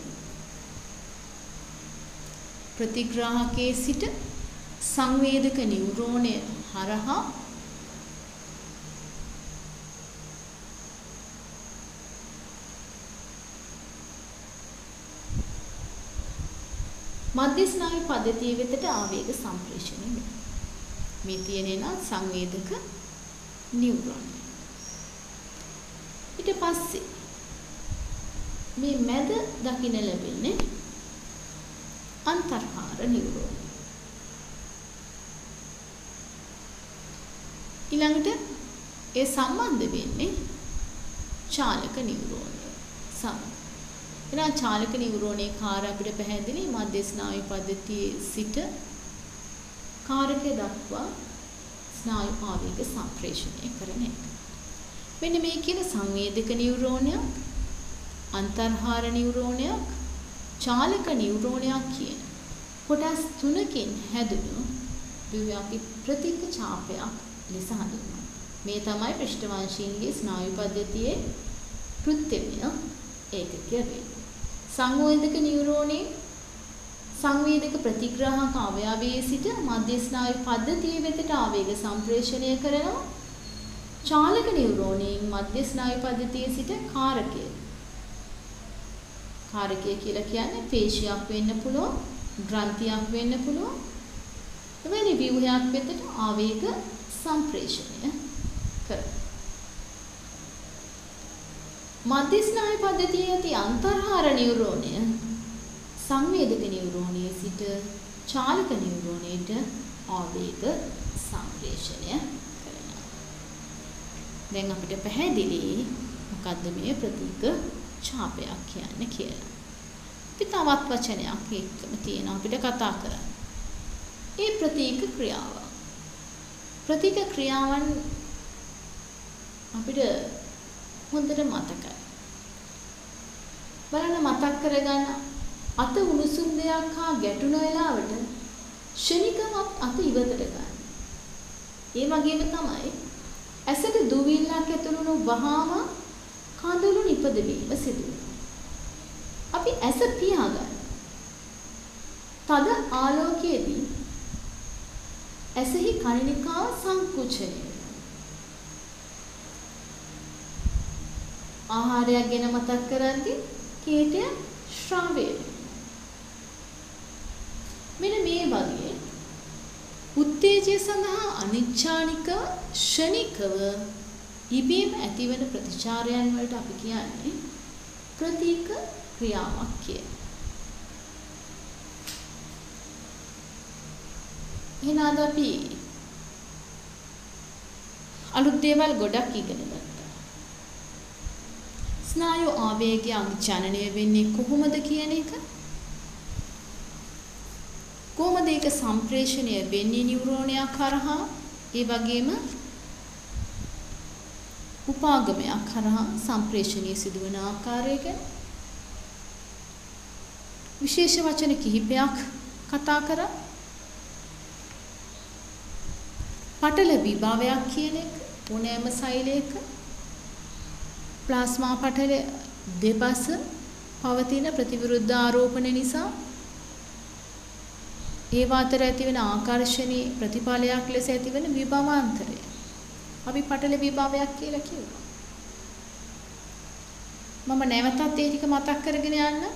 ප්‍රතිග්‍රාහකයේ සිට සංවේදක නියුරෝනය හරහා මධ්‍ය ස්නායු පද්ධතිය වෙතට ආවේග සම්ප්‍රේෂණය වෙනවා. මේ තියෙන සංවේදක නියුරෝන. ඊට පස්සේ මේ මැද දකින්න ලැබෙන්නේ අන්තර්හාර නියුරෝන. ඊළඟට ඒ සම්බන්ධ වෙන්නේ චාලක නියුරෝනය සමග. එනවා චාලක නියුරෝනයේ කාර්ය අපිට පැහැදිලි මධ්‍ය ස්නායු පද්ධතියේ සිට කාරකය දක්වා ස්නායු ආවේග සම්ප්‍රේෂණය කරන එක. මෙන්න මේ කියන සංවේදක නියුරෝනයක්, අන්තර්හාර නියුරෝනයක්, චාලක නියුරෝනයක් කියන කොටස් තුනකින් හැදුණු අපි ප්‍රතීක ඡාපයක් ලෙස හඳුන්වනවා. මේ තමයි පෘෂ්ඨවංශීන්ගේ ස්නායු පද්ධතියේ කෘත්‍රිමය ඒකකය වෙන්නේ. සංවේදක නියුරෝනයේ සංවේදක ප්‍රතිග්‍රාහක අවයවයේ සිට මධ්‍ය ස්නායු පද්ධතිය වෙතට ආවේග සම්ප්‍රේෂණය කරනවා. චාලක නියුරෝනයෙන් මධ්‍ය ස්නායු පද්ධතියේ සිට කාරකය. කාරකය කියලා කියන්නේ පේශියක් වෙන්න පුළුවන්, ග්‍රන්ථියක් වෙන්න පුළුවන්. එවැනි ව්‍යුහයක් වෙතට ආවේග සම්ප්‍රේෂණය කරනවා. මධ්‍ය ස්නායු පද්ධතියේ ඇති අන්තර්හාර නියුරෝනය සංවේදක නියුරෝනයේ සිට චාලක නියුරෝනයට ආවේග සම්ප්‍රේෂණය කරනවා. දැන් අපිට පැහැදිලි මොකද්ද මේ ප්‍රතීක ඡාපයක් කියන්නේ කියලා. අපි තවත් වචනයක් එක්කම තියෙනවා අපිට කතා කරන්න. ඒ ප්‍රතීක ක්‍රියාව. ප්‍රතීක ක්‍රියාවන් අපිට හොඳට මතකයි. බලන්න මතක් කරගන්න අත උණුසුම් දෙයක් හා ගැටුණ වෙලාවට ශනිකව අත ඉවතට ගන්න. ඒ වගේම තමයි ඇසට දුවිල්ලක් ඇතුළුණු වහාම කඳුළු නිපදවීම සිදු වෙනවා. අපි ඇස පියාගන්න. තද ආලෝකයේදී ඇසෙහි කණිනිකාව සංකුචනය වෙනවා. ආහාරයක් ගැන මතක් කරද්දී කීටය ශ්‍රාවය. මෙන්න මේ වගේ උත්තේජය සඳහා අනිච්ඡානික ෂණිකව ඉබේම ඇතිවන ප්‍රතිචාරයන් වලට අපි කියන්නේ ප්‍රතීක ක්‍රියාවක් කියලා. එහෙනම් අපි අලුත් දේවල් ගොඩක් ඉගෙන ගත්තා. ස්නායු ආවේගයන් ජනනය වෙන්නේ කොහොමද කියන එක, කොහොමද ඒක සම්ප්‍රේෂණය වෙන්නේ නියුරෝනයක් කරහා, ඒ වගේම උපාගමයක් කරහා සම්ප්‍රේෂණය සිදුවන ආකාරය ගැන විශේෂ වචන කිහිපයක් කතා කරා. පටල විභවයක් කියන එක ඕනෑම සෛලයක ප්ලාස්මා පටල දෙපස පවතින ප්‍රතිවිරුද්ධ ආරෝපණ නිසා ඒ අතර ඇතිවන ආකර්ෂණීය ප්‍රතිඵලයක් ලෙස ඇතිවන විභවාන්තරය අපි පටල විභවයක් කියලා කියනවා. මම නැවතත් ඒ ටික මතක් කරගෙන යන්න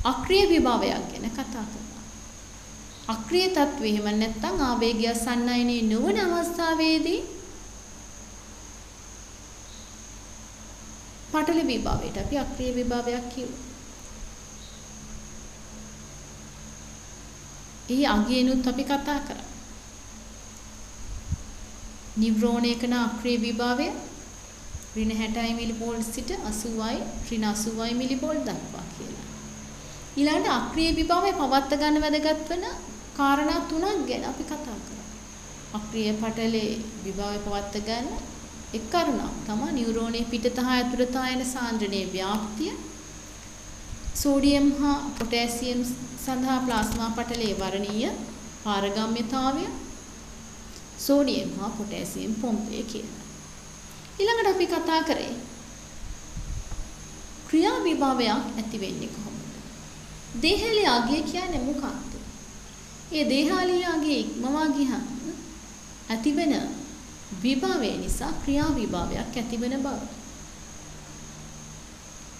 අක්‍රීය විභවයක් ගැන කතා කරනවා. අක්‍රීය තත්ත්වය එහෙම නැත්නම් ආවේගය සන්නයනේ නොවන අවස්ථාවේදී පටල විභවයට අපි අක්‍රීය විභවයක් කියනවා. ඒ අගයනුත් අපි කතා කරා. නියුරෝනයක න අක්‍රීය විභවය ඍණ 60 මිලිවෝල්ට් සිට 80යි ඍණ 80යි මිලිවෝල්ට් දක්වා කියලා. ඊළඟට අක්‍රීය විභවය පවත්වා ගන්න වැදගත් වෙන කාරණා තුනක් ගැන අපි කතා කරා. අක්‍රීය පටලේ විභවය පවත්වා ගන්න එක් කරුණක් තමයි නියුරෝනයේ පිටත හා ඇතුළත ආයන සාන්ද්‍රණයේ ව්‍යාප්තිය. සෝඩියම් හා පොටෑසියම් සඳහා ප්ලාස්මා පටලයේ වර්ණීය පාරගම්‍යතාවය. සෝඩියම් හා පොටෑසියම් පොම්පය කියලා. ඊළඟට අපි කතා කරේ ක්‍රියා විභවයක් ඇති වෙන්නේ කොහොමද? දේහාලී අගය කියන්නේ මොකක්ද? ඒ දේහාලී අගය ඉක්මවා ගියහම ඇතිවෙන විභවය නිසා ක්‍රියා විභවයක් ඇතිවෙන බව.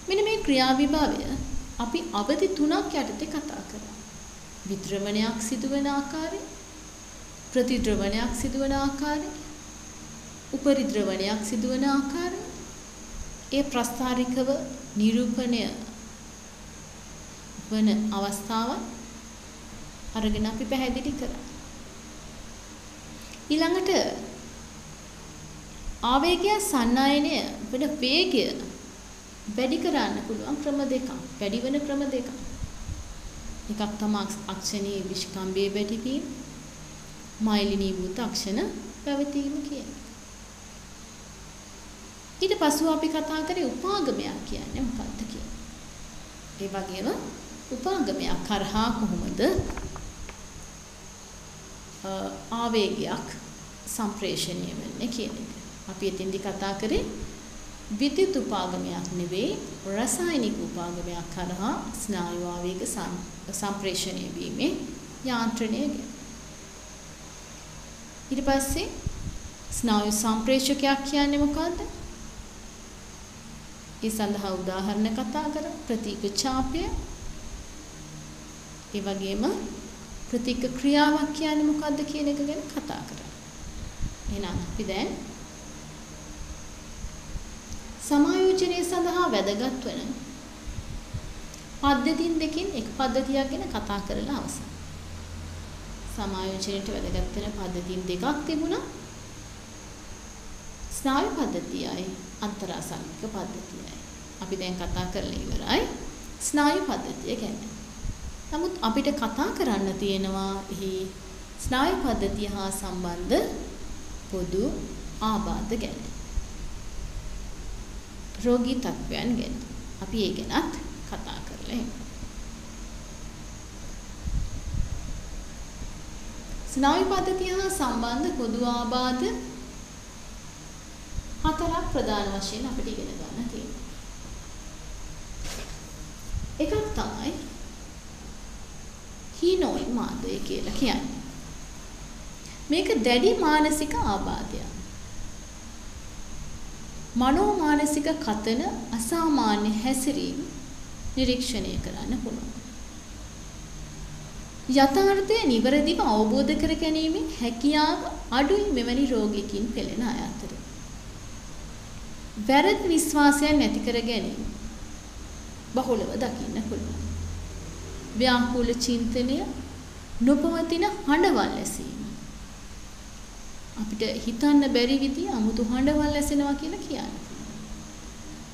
මෙන්න මේ ක්‍රියා විභවය අපි අවධි තුනක් යටතේ කතා කරා. විද්‍රවණයක් සිදුවන ආකාරය, ප්‍රතිද්‍රවණයක් සිදුවන ආකාරය, උපරිද්‍රවණයක් සිදුවන ආකාරය, ඒ ප්‍රස්ථාරිකව නිරූපණය වන අවස්ථාව අරගෙන අපි පැහැදිලි කරා. ඊළඟට ආවේගය සන්නයනය වෙන වේගය වැඩි කරන්න පුළුවන් ක්‍රම දෙකක්. වැඩි වෙන ක්‍රම දෙකක්. එකක් තමයි අක්ෂණීය විස්කම්භයේ වැඩිවීම, මයිලිනීභූත අක්ෂණ පැවතීම කියන්නේ. ඊට පස්ව අපි කතා කරේ උපාගමයක් කියන්නේ මොකක්ද කියලා. ඒ වගේම උපාගමයක් කරහා කොහොමද ආවේගයක් සම්ප්‍රේෂණය වෙන්නේ කියන එක. අපි එතෙන්දි කතා කරේ විද්‍යුත් උපාගමයක් නෙවෙයි රසායනික උපාගමයක් කරහා ස්නායු ආවේග සම්ප්‍රේෂණය වීමේ යාන්ත්‍රණය ගැන. ඊට පස්සේ ස්නායු සම්ප්‍රේෂකයක් කියන්නේ මොකද්ද? ඒ සඳහා උදාහරණ කතා කරා ප්‍රතික ඡාපය. ඒ වගේම ප්‍රතික ක්‍රියාවක් කියන්නේ මොකද්ද කියන එක ගැන කතා කරා. එහෙනම් අපි දැන් සමායෝජනය සඳහා වැදගත් වන පද්ධතින් දෙකකින් එක පද්ධතියක් ගැන කතා කරලා අවසන්. සමායෝජනයට වැදගත් වෙන පද්ධතින් දෙකක් තිබුණා. ස්නායු පද්ධතියයි අන්තරාසංගික පද්ධතියයි. අපි දැන් කතා කරලා ඉවරයි ස්නායු පද්ධතිය ගැන. නමුත් අපිට කතා කරන්න තියෙනවා එහි ස්නායු පද්ධතිය හා සම්බන්ධ පොදු ආබාධ ගැන. රෝගී තත්ත්වයන් ගැන. අපි ඒ ගැනත් කතා කරලා එමු. ස්නායු පද්ධතිය හා සම්බන්ධ පොදු ආබාධ හතරක් ප්‍රධාන වශයෙන් අපිට ඉගෙන ගන්න තියෙනවා. එකක් තමයි හීනෝයි මාදය කියලා කියන්නේ. මේක දැඩි මානසික ආබාධයක්. මනෝමානසික කතන අසාමාන්‍ය හැසිරීම නිරීක්ෂණය කරන්න පුළුවන්. යථාර්ථය නිවැරදිව අවබෝධ කර ගැනීමේ හැකියාව අඩුයි මෙවැනි රෝගීකින් පෙළෙන අය අතර. වැරදි විශ්වාසයන් ඇති කර ගැනීම බහුලව දකින්න පුළුවන්. ව්‍යාකූල චින්තනය නොපවතින හඬවල් ඇසීම. අපිට හිතන්න බැරි විදිහ 아무තු හඬවල් ඇසෙනවා කියලා කියන්නේ.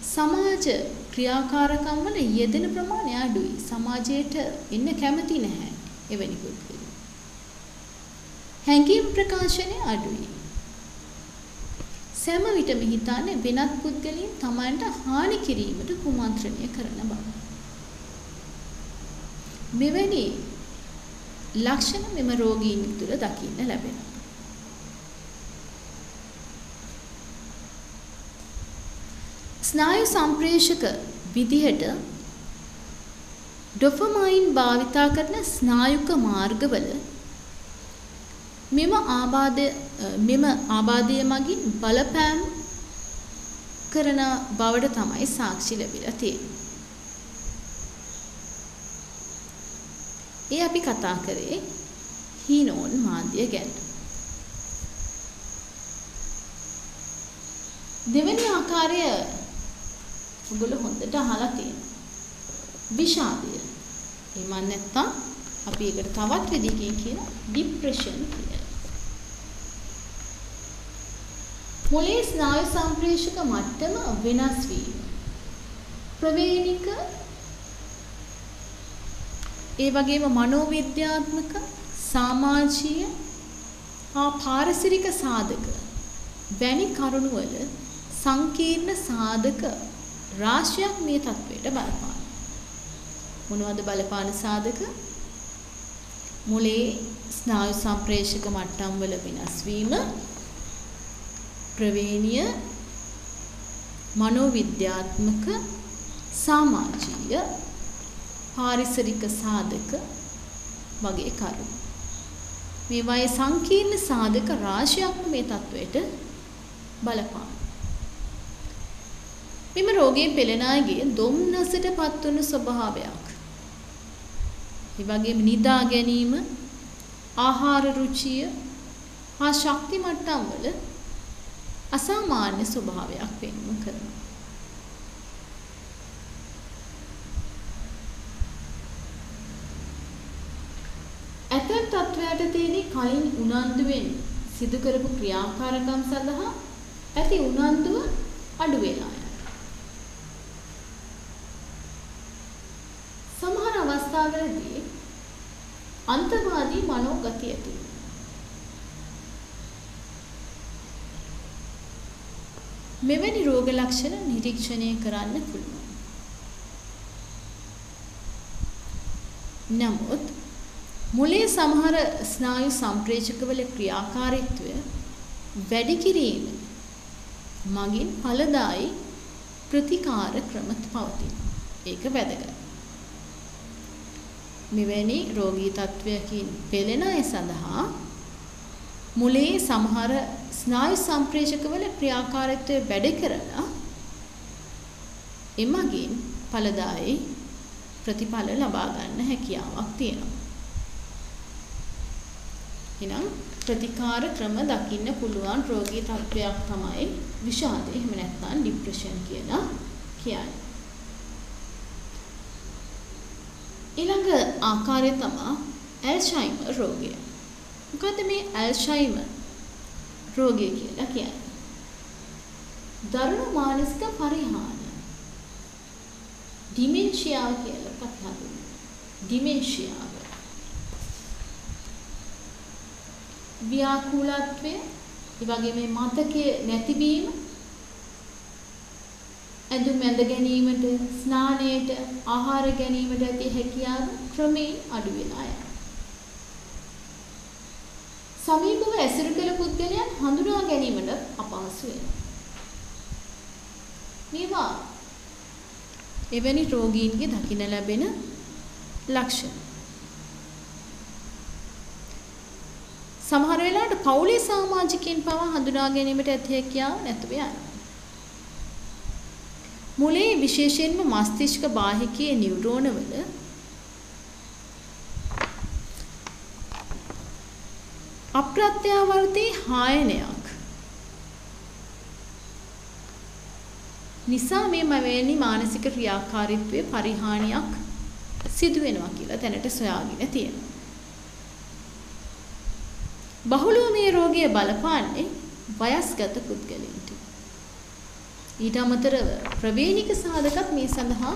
සමාජ ක්‍රියාකාරකම් වල යෙදෙන ප්‍රමාණය අඩුයි. සමාජයට එන්න කැමති නැහැ එවැනි පුද්ගලයෝ. හැඟීම් ප්‍රකාශනය අඩුයි. සෑම විටම හිතන්නේ වෙනත් පුද්ගලයන් තමන්ට හානි කිරීමට කුමන්ත්‍රණය කරන බව. මෙවැනි ලක්ෂණ මෙම රෝගීන් තුළ දකින්න ලැබෙනවා. ස්නායු සම්ප්‍රේෂක විදිහට ඩොපමයින් භාවිතා කරන ස්නායුක මාර්ගවල මෙම ආබාධය මගින් බලපෑම් කරන බවට තමයි සාක්ෂි ලැබිලා තියෙන්නේ. ඒ අපි කතා කරේ හීනෝන් මාධ්‍ය ගැන. දෙවෙනි ආකාරය ඔයගොල්ලෝ හොඳට අහලා තියෙනවා. විෂාදය. එහෙම නැත්නම් අපි ඒකට තවත් විදිහකින් කියන ડિප්‍රෙෂන් කියලා. මොළයේ ස්නායු සම්ප්‍රේෂක මට්ටම වෙනස් වීම. ප්‍රවේණික ඒ වගේම මනෝවිද්‍යාත්මක, සමාජීය හා පාරිසරික සාධක වැනි කරුණු වල සංකීර්ණ සාධක රාශියක් මේ තත්වයට බලපාන. මොනවද බලපාන සාධක? මොළයේ ස්නායු සම්ප්‍රේෂක මට්ටම් වල වෙනස් වීම, ප්‍රවේණීය, මනෝවිද්‍යාත්මක, සමාජීය, පාරිසරික සාධක වගේ කරුණු. මේවායේ සංකීර්ණ සාධක රාශියක් මේ තත්වයට බලපාන. මෙම රෝගයෙන් පෙළෙන අයගේ දුම්නසට පත්වන ස්වභාවයක්. ඒ වගේම නිදා ගැනීම, ආහාර රුචිය හා ශක්ති මට්ටම් වල අසාමාන්‍ය ස්වභාවයක් පෙන්වු කරනවා. ඇතැම් තත්වයට තියෙන කලින් උනන්දුවෙන් සිදු කරපු ක්‍රියාකාරකම් සඳහා ඇති උනන්දුව අඩු වෙලා යනවා. සමහර අවස්ථාවලදී අන්තවාදී මනෝගතිය ඇති වෙනවා. මෙවැනි රෝග ලක්ෂණ නිරීක්ෂණය කරන්න පුළුවන්. නමුත් මොළයේ සමහර ස්නායු සම්ප්‍රේෂකවල ක්‍රියාකාරීත්වය වැඩි කිරීම මගින් ඵලදායි ප්‍රතිකාර ක්‍රම පවතිනවා. ඒක වැදගත්. මෙවැනි රෝගී තත්වයකින් පෙළෙන අය සඳහා මොළයේ සමහර ස්නායු සම්ප්‍රේෂකවල ක්‍රියාකාරීත්වය වැඩි කරලා එමගින් ඵලදායි ප්‍රතිඵල ලබා ගන්න හැකියාවක් තියෙනවා. එහෙනම් ප්‍රතිකාර ක්‍රම දකින්න පුළුවන් රෝගී තත්වයක් තමයි විෂාදය. එහෙම නැත්නම් ડિප්‍රෙෂන් කියලා කියන්නේ. ඊළඟ ආකාරය තමයි ඇල්ෂයිමර් රෝගය. මොකද මේ ඇල්ෂයිමර් රෝගය කියලා කියන්නේ? දරුණු මානසික පරිහානිය. ඩිමෙන්ෂියාව කියලා කතාවද? ඩිමෙන්ෂියාව. ව්‍යාකූලත්වය, ඒ වගේ මේ මතකයේ නැතිවීම, ඇඳුම් ඇඳ ගැනීමට, ස්නානයට, ආහාර ගැනීමට ඇති හැකියාව ක්‍රමයෙන් අඩු වෙලා යනවා. සමීපව ඇසුරු කළ පුද්ගලයන් හඳුනා ගැනීමට අපහසු වෙනවා. මේවා එවැනි රෝගීන්ගේ දකින්න ලැබෙන ලක්ෂණ. සමහර වෙලාවට පෞලේ සමාජිකයන් පවා හඳුනා ගැනීමට ඇති හැකියාව නැතුව යනවා. මොළයේ විශේෂයෙන්ම මස්තිෂ්ක බාහිකයේ නියුරෝනවල අප්‍රත්‍යාවර්තී හායනයක් නිසා මෙවැනි මානසික ක්‍රියාකාරීත්වයේ පරිහානියක් සිදු වෙනවා කියලා දැනට සොයාගෙන තියෙනවා. බහුලව මේ රෝගය බලපාන්නේ වයස්ගත පුද්ගලයන්ට. ඊට අමතරව ප්‍රවේණික සාධකත් මේ සඳහා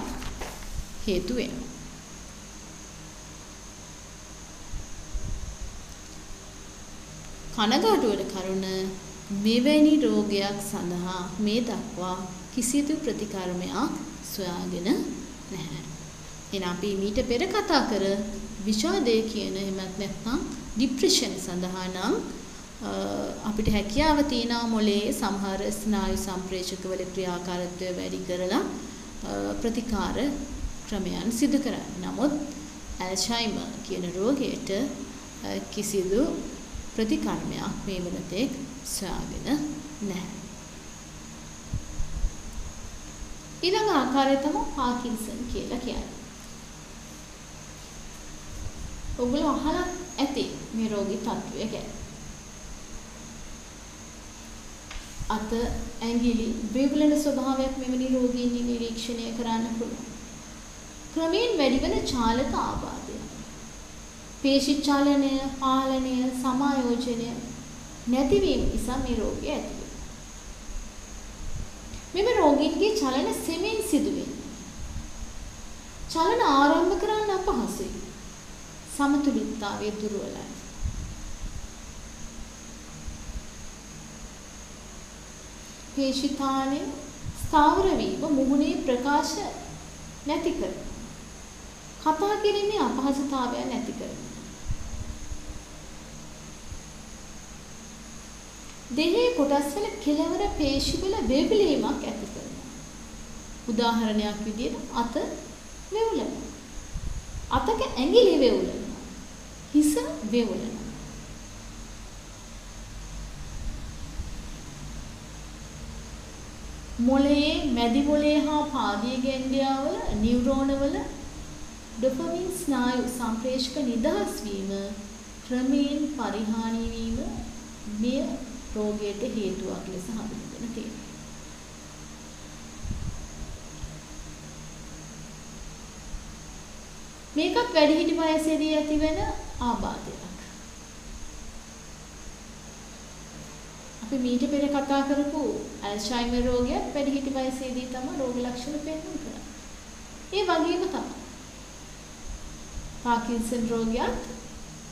හේතු වෙනවා. කනගාටුවට කරුණ මෙවැනි රෝගයක් සඳහා මේ දක්වා කිසිදු ප්‍රතිකර්මයක් සොයාගෙන නැහැ. එහෙනම් අපි මීට පෙර කතා කර විෂාදය කියන එහෙමත් නැත්නම් ડિප්‍රෙෂන් සඳහා නම් අපිට හැකියාව තියෙනවා මොළයේ සමහර ස්නායු සම්ප්‍රේෂකවල ක්‍රියාකාරීත්වය වැඩි කරලා ප්‍රතිකාර ක්‍රමයන් සිදු කරන්න. නමුත් ඇල්සයිමර් කියන රෝගයට කිසිදු ප්‍රතිකර්මයක් මේ වෙනතෙක් සොයාගෙන නැහැ. ඊළඟ ආකාරය තමයි පාකින්සන් කියලා කියන්නේ. ඔයගොල්ලෝ අහලා ඇති මේ රෝගී තත්ත්වය ගැන. අත ඇඟිලි වේවුලන ස්වභාවයක් මෙවැනි රෝගීන් නිරීක්ෂණය කරන්න පුළුවන්. ක්‍රමයෙන් වැඩිවන චාලක ආබාධය. පේශි චලනය, පාලනය, සමායෝජනය නැතිවීම නිසා මේ රෝගය ඇති වෙනවා. මෙම රෝගීන්ගේ චලන සෙමින් සිදුවෙන්නේ. චලන ආරම්භ කරන්න අපහසුයි. සමතුලිතතාවය දුර්වලයි. පේශිතාණය ස්ථාවර වීම මුහුණේ ප්‍රකාශ නැති කරනවා. කතා කිරීමේ අපහසුතාවය නැති කරනවා. දෙහි කොටස්වල කෙළවර පේශිවල වේවිලීමක් ඇති කරනවා. උදාහරණයක් විදිහට අත වේවුලනවා. අතක ඇඟිලි වේවුලනවා. හිස වේවුලනවා. මොළයේ මැදි මොළයේ හා පාදීය ගැන්ඩියාවල නියුරෝනවල ඩොපමින් ස්නායු සම්ප්‍රේෂක නිදහස් වීම ක්‍රමයෙන් පරිහානි වීම මෙය රෝගයට හේතුවක් ලෙස හඳුන්වගෙන තියෙනවා. මේකත් වැඩිහිටි වයසේදී ඇතිවන ආබාධයක්. අපි මීට පෙර කතා කරපු ඇල්සයිමර් රෝගයත් වැඩිහිටි වයසේදී තමයි රෝග ලක්ෂණ පෙන්වන්න කරන්නේ. ඒ වගේම තමයි පාකින්සන් රෝගයත්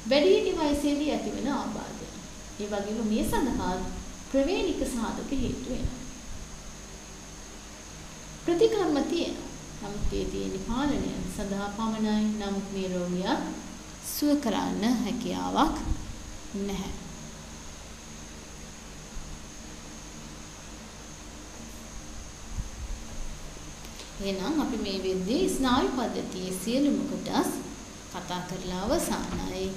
වැඩිහිටි වයසේදී ඇතිවන ආබාධය. ඒ වගේම මේ සඳහා ප්‍රවේණික සාධක හේතු වෙනවා. ප්‍රතිකර්ම තියෙනවා. නමුත් ඒ තියෙන පාලනය සඳහා පමණයි. නමුත් මේ රෝගියා සුව කරන්න හැකියාවක් නැහැ. එහෙනම් අපි මේ වෙද්දී ස්නායු පද්ධතියේ සියලුම කොටස් කතා කරලා අවසానයි.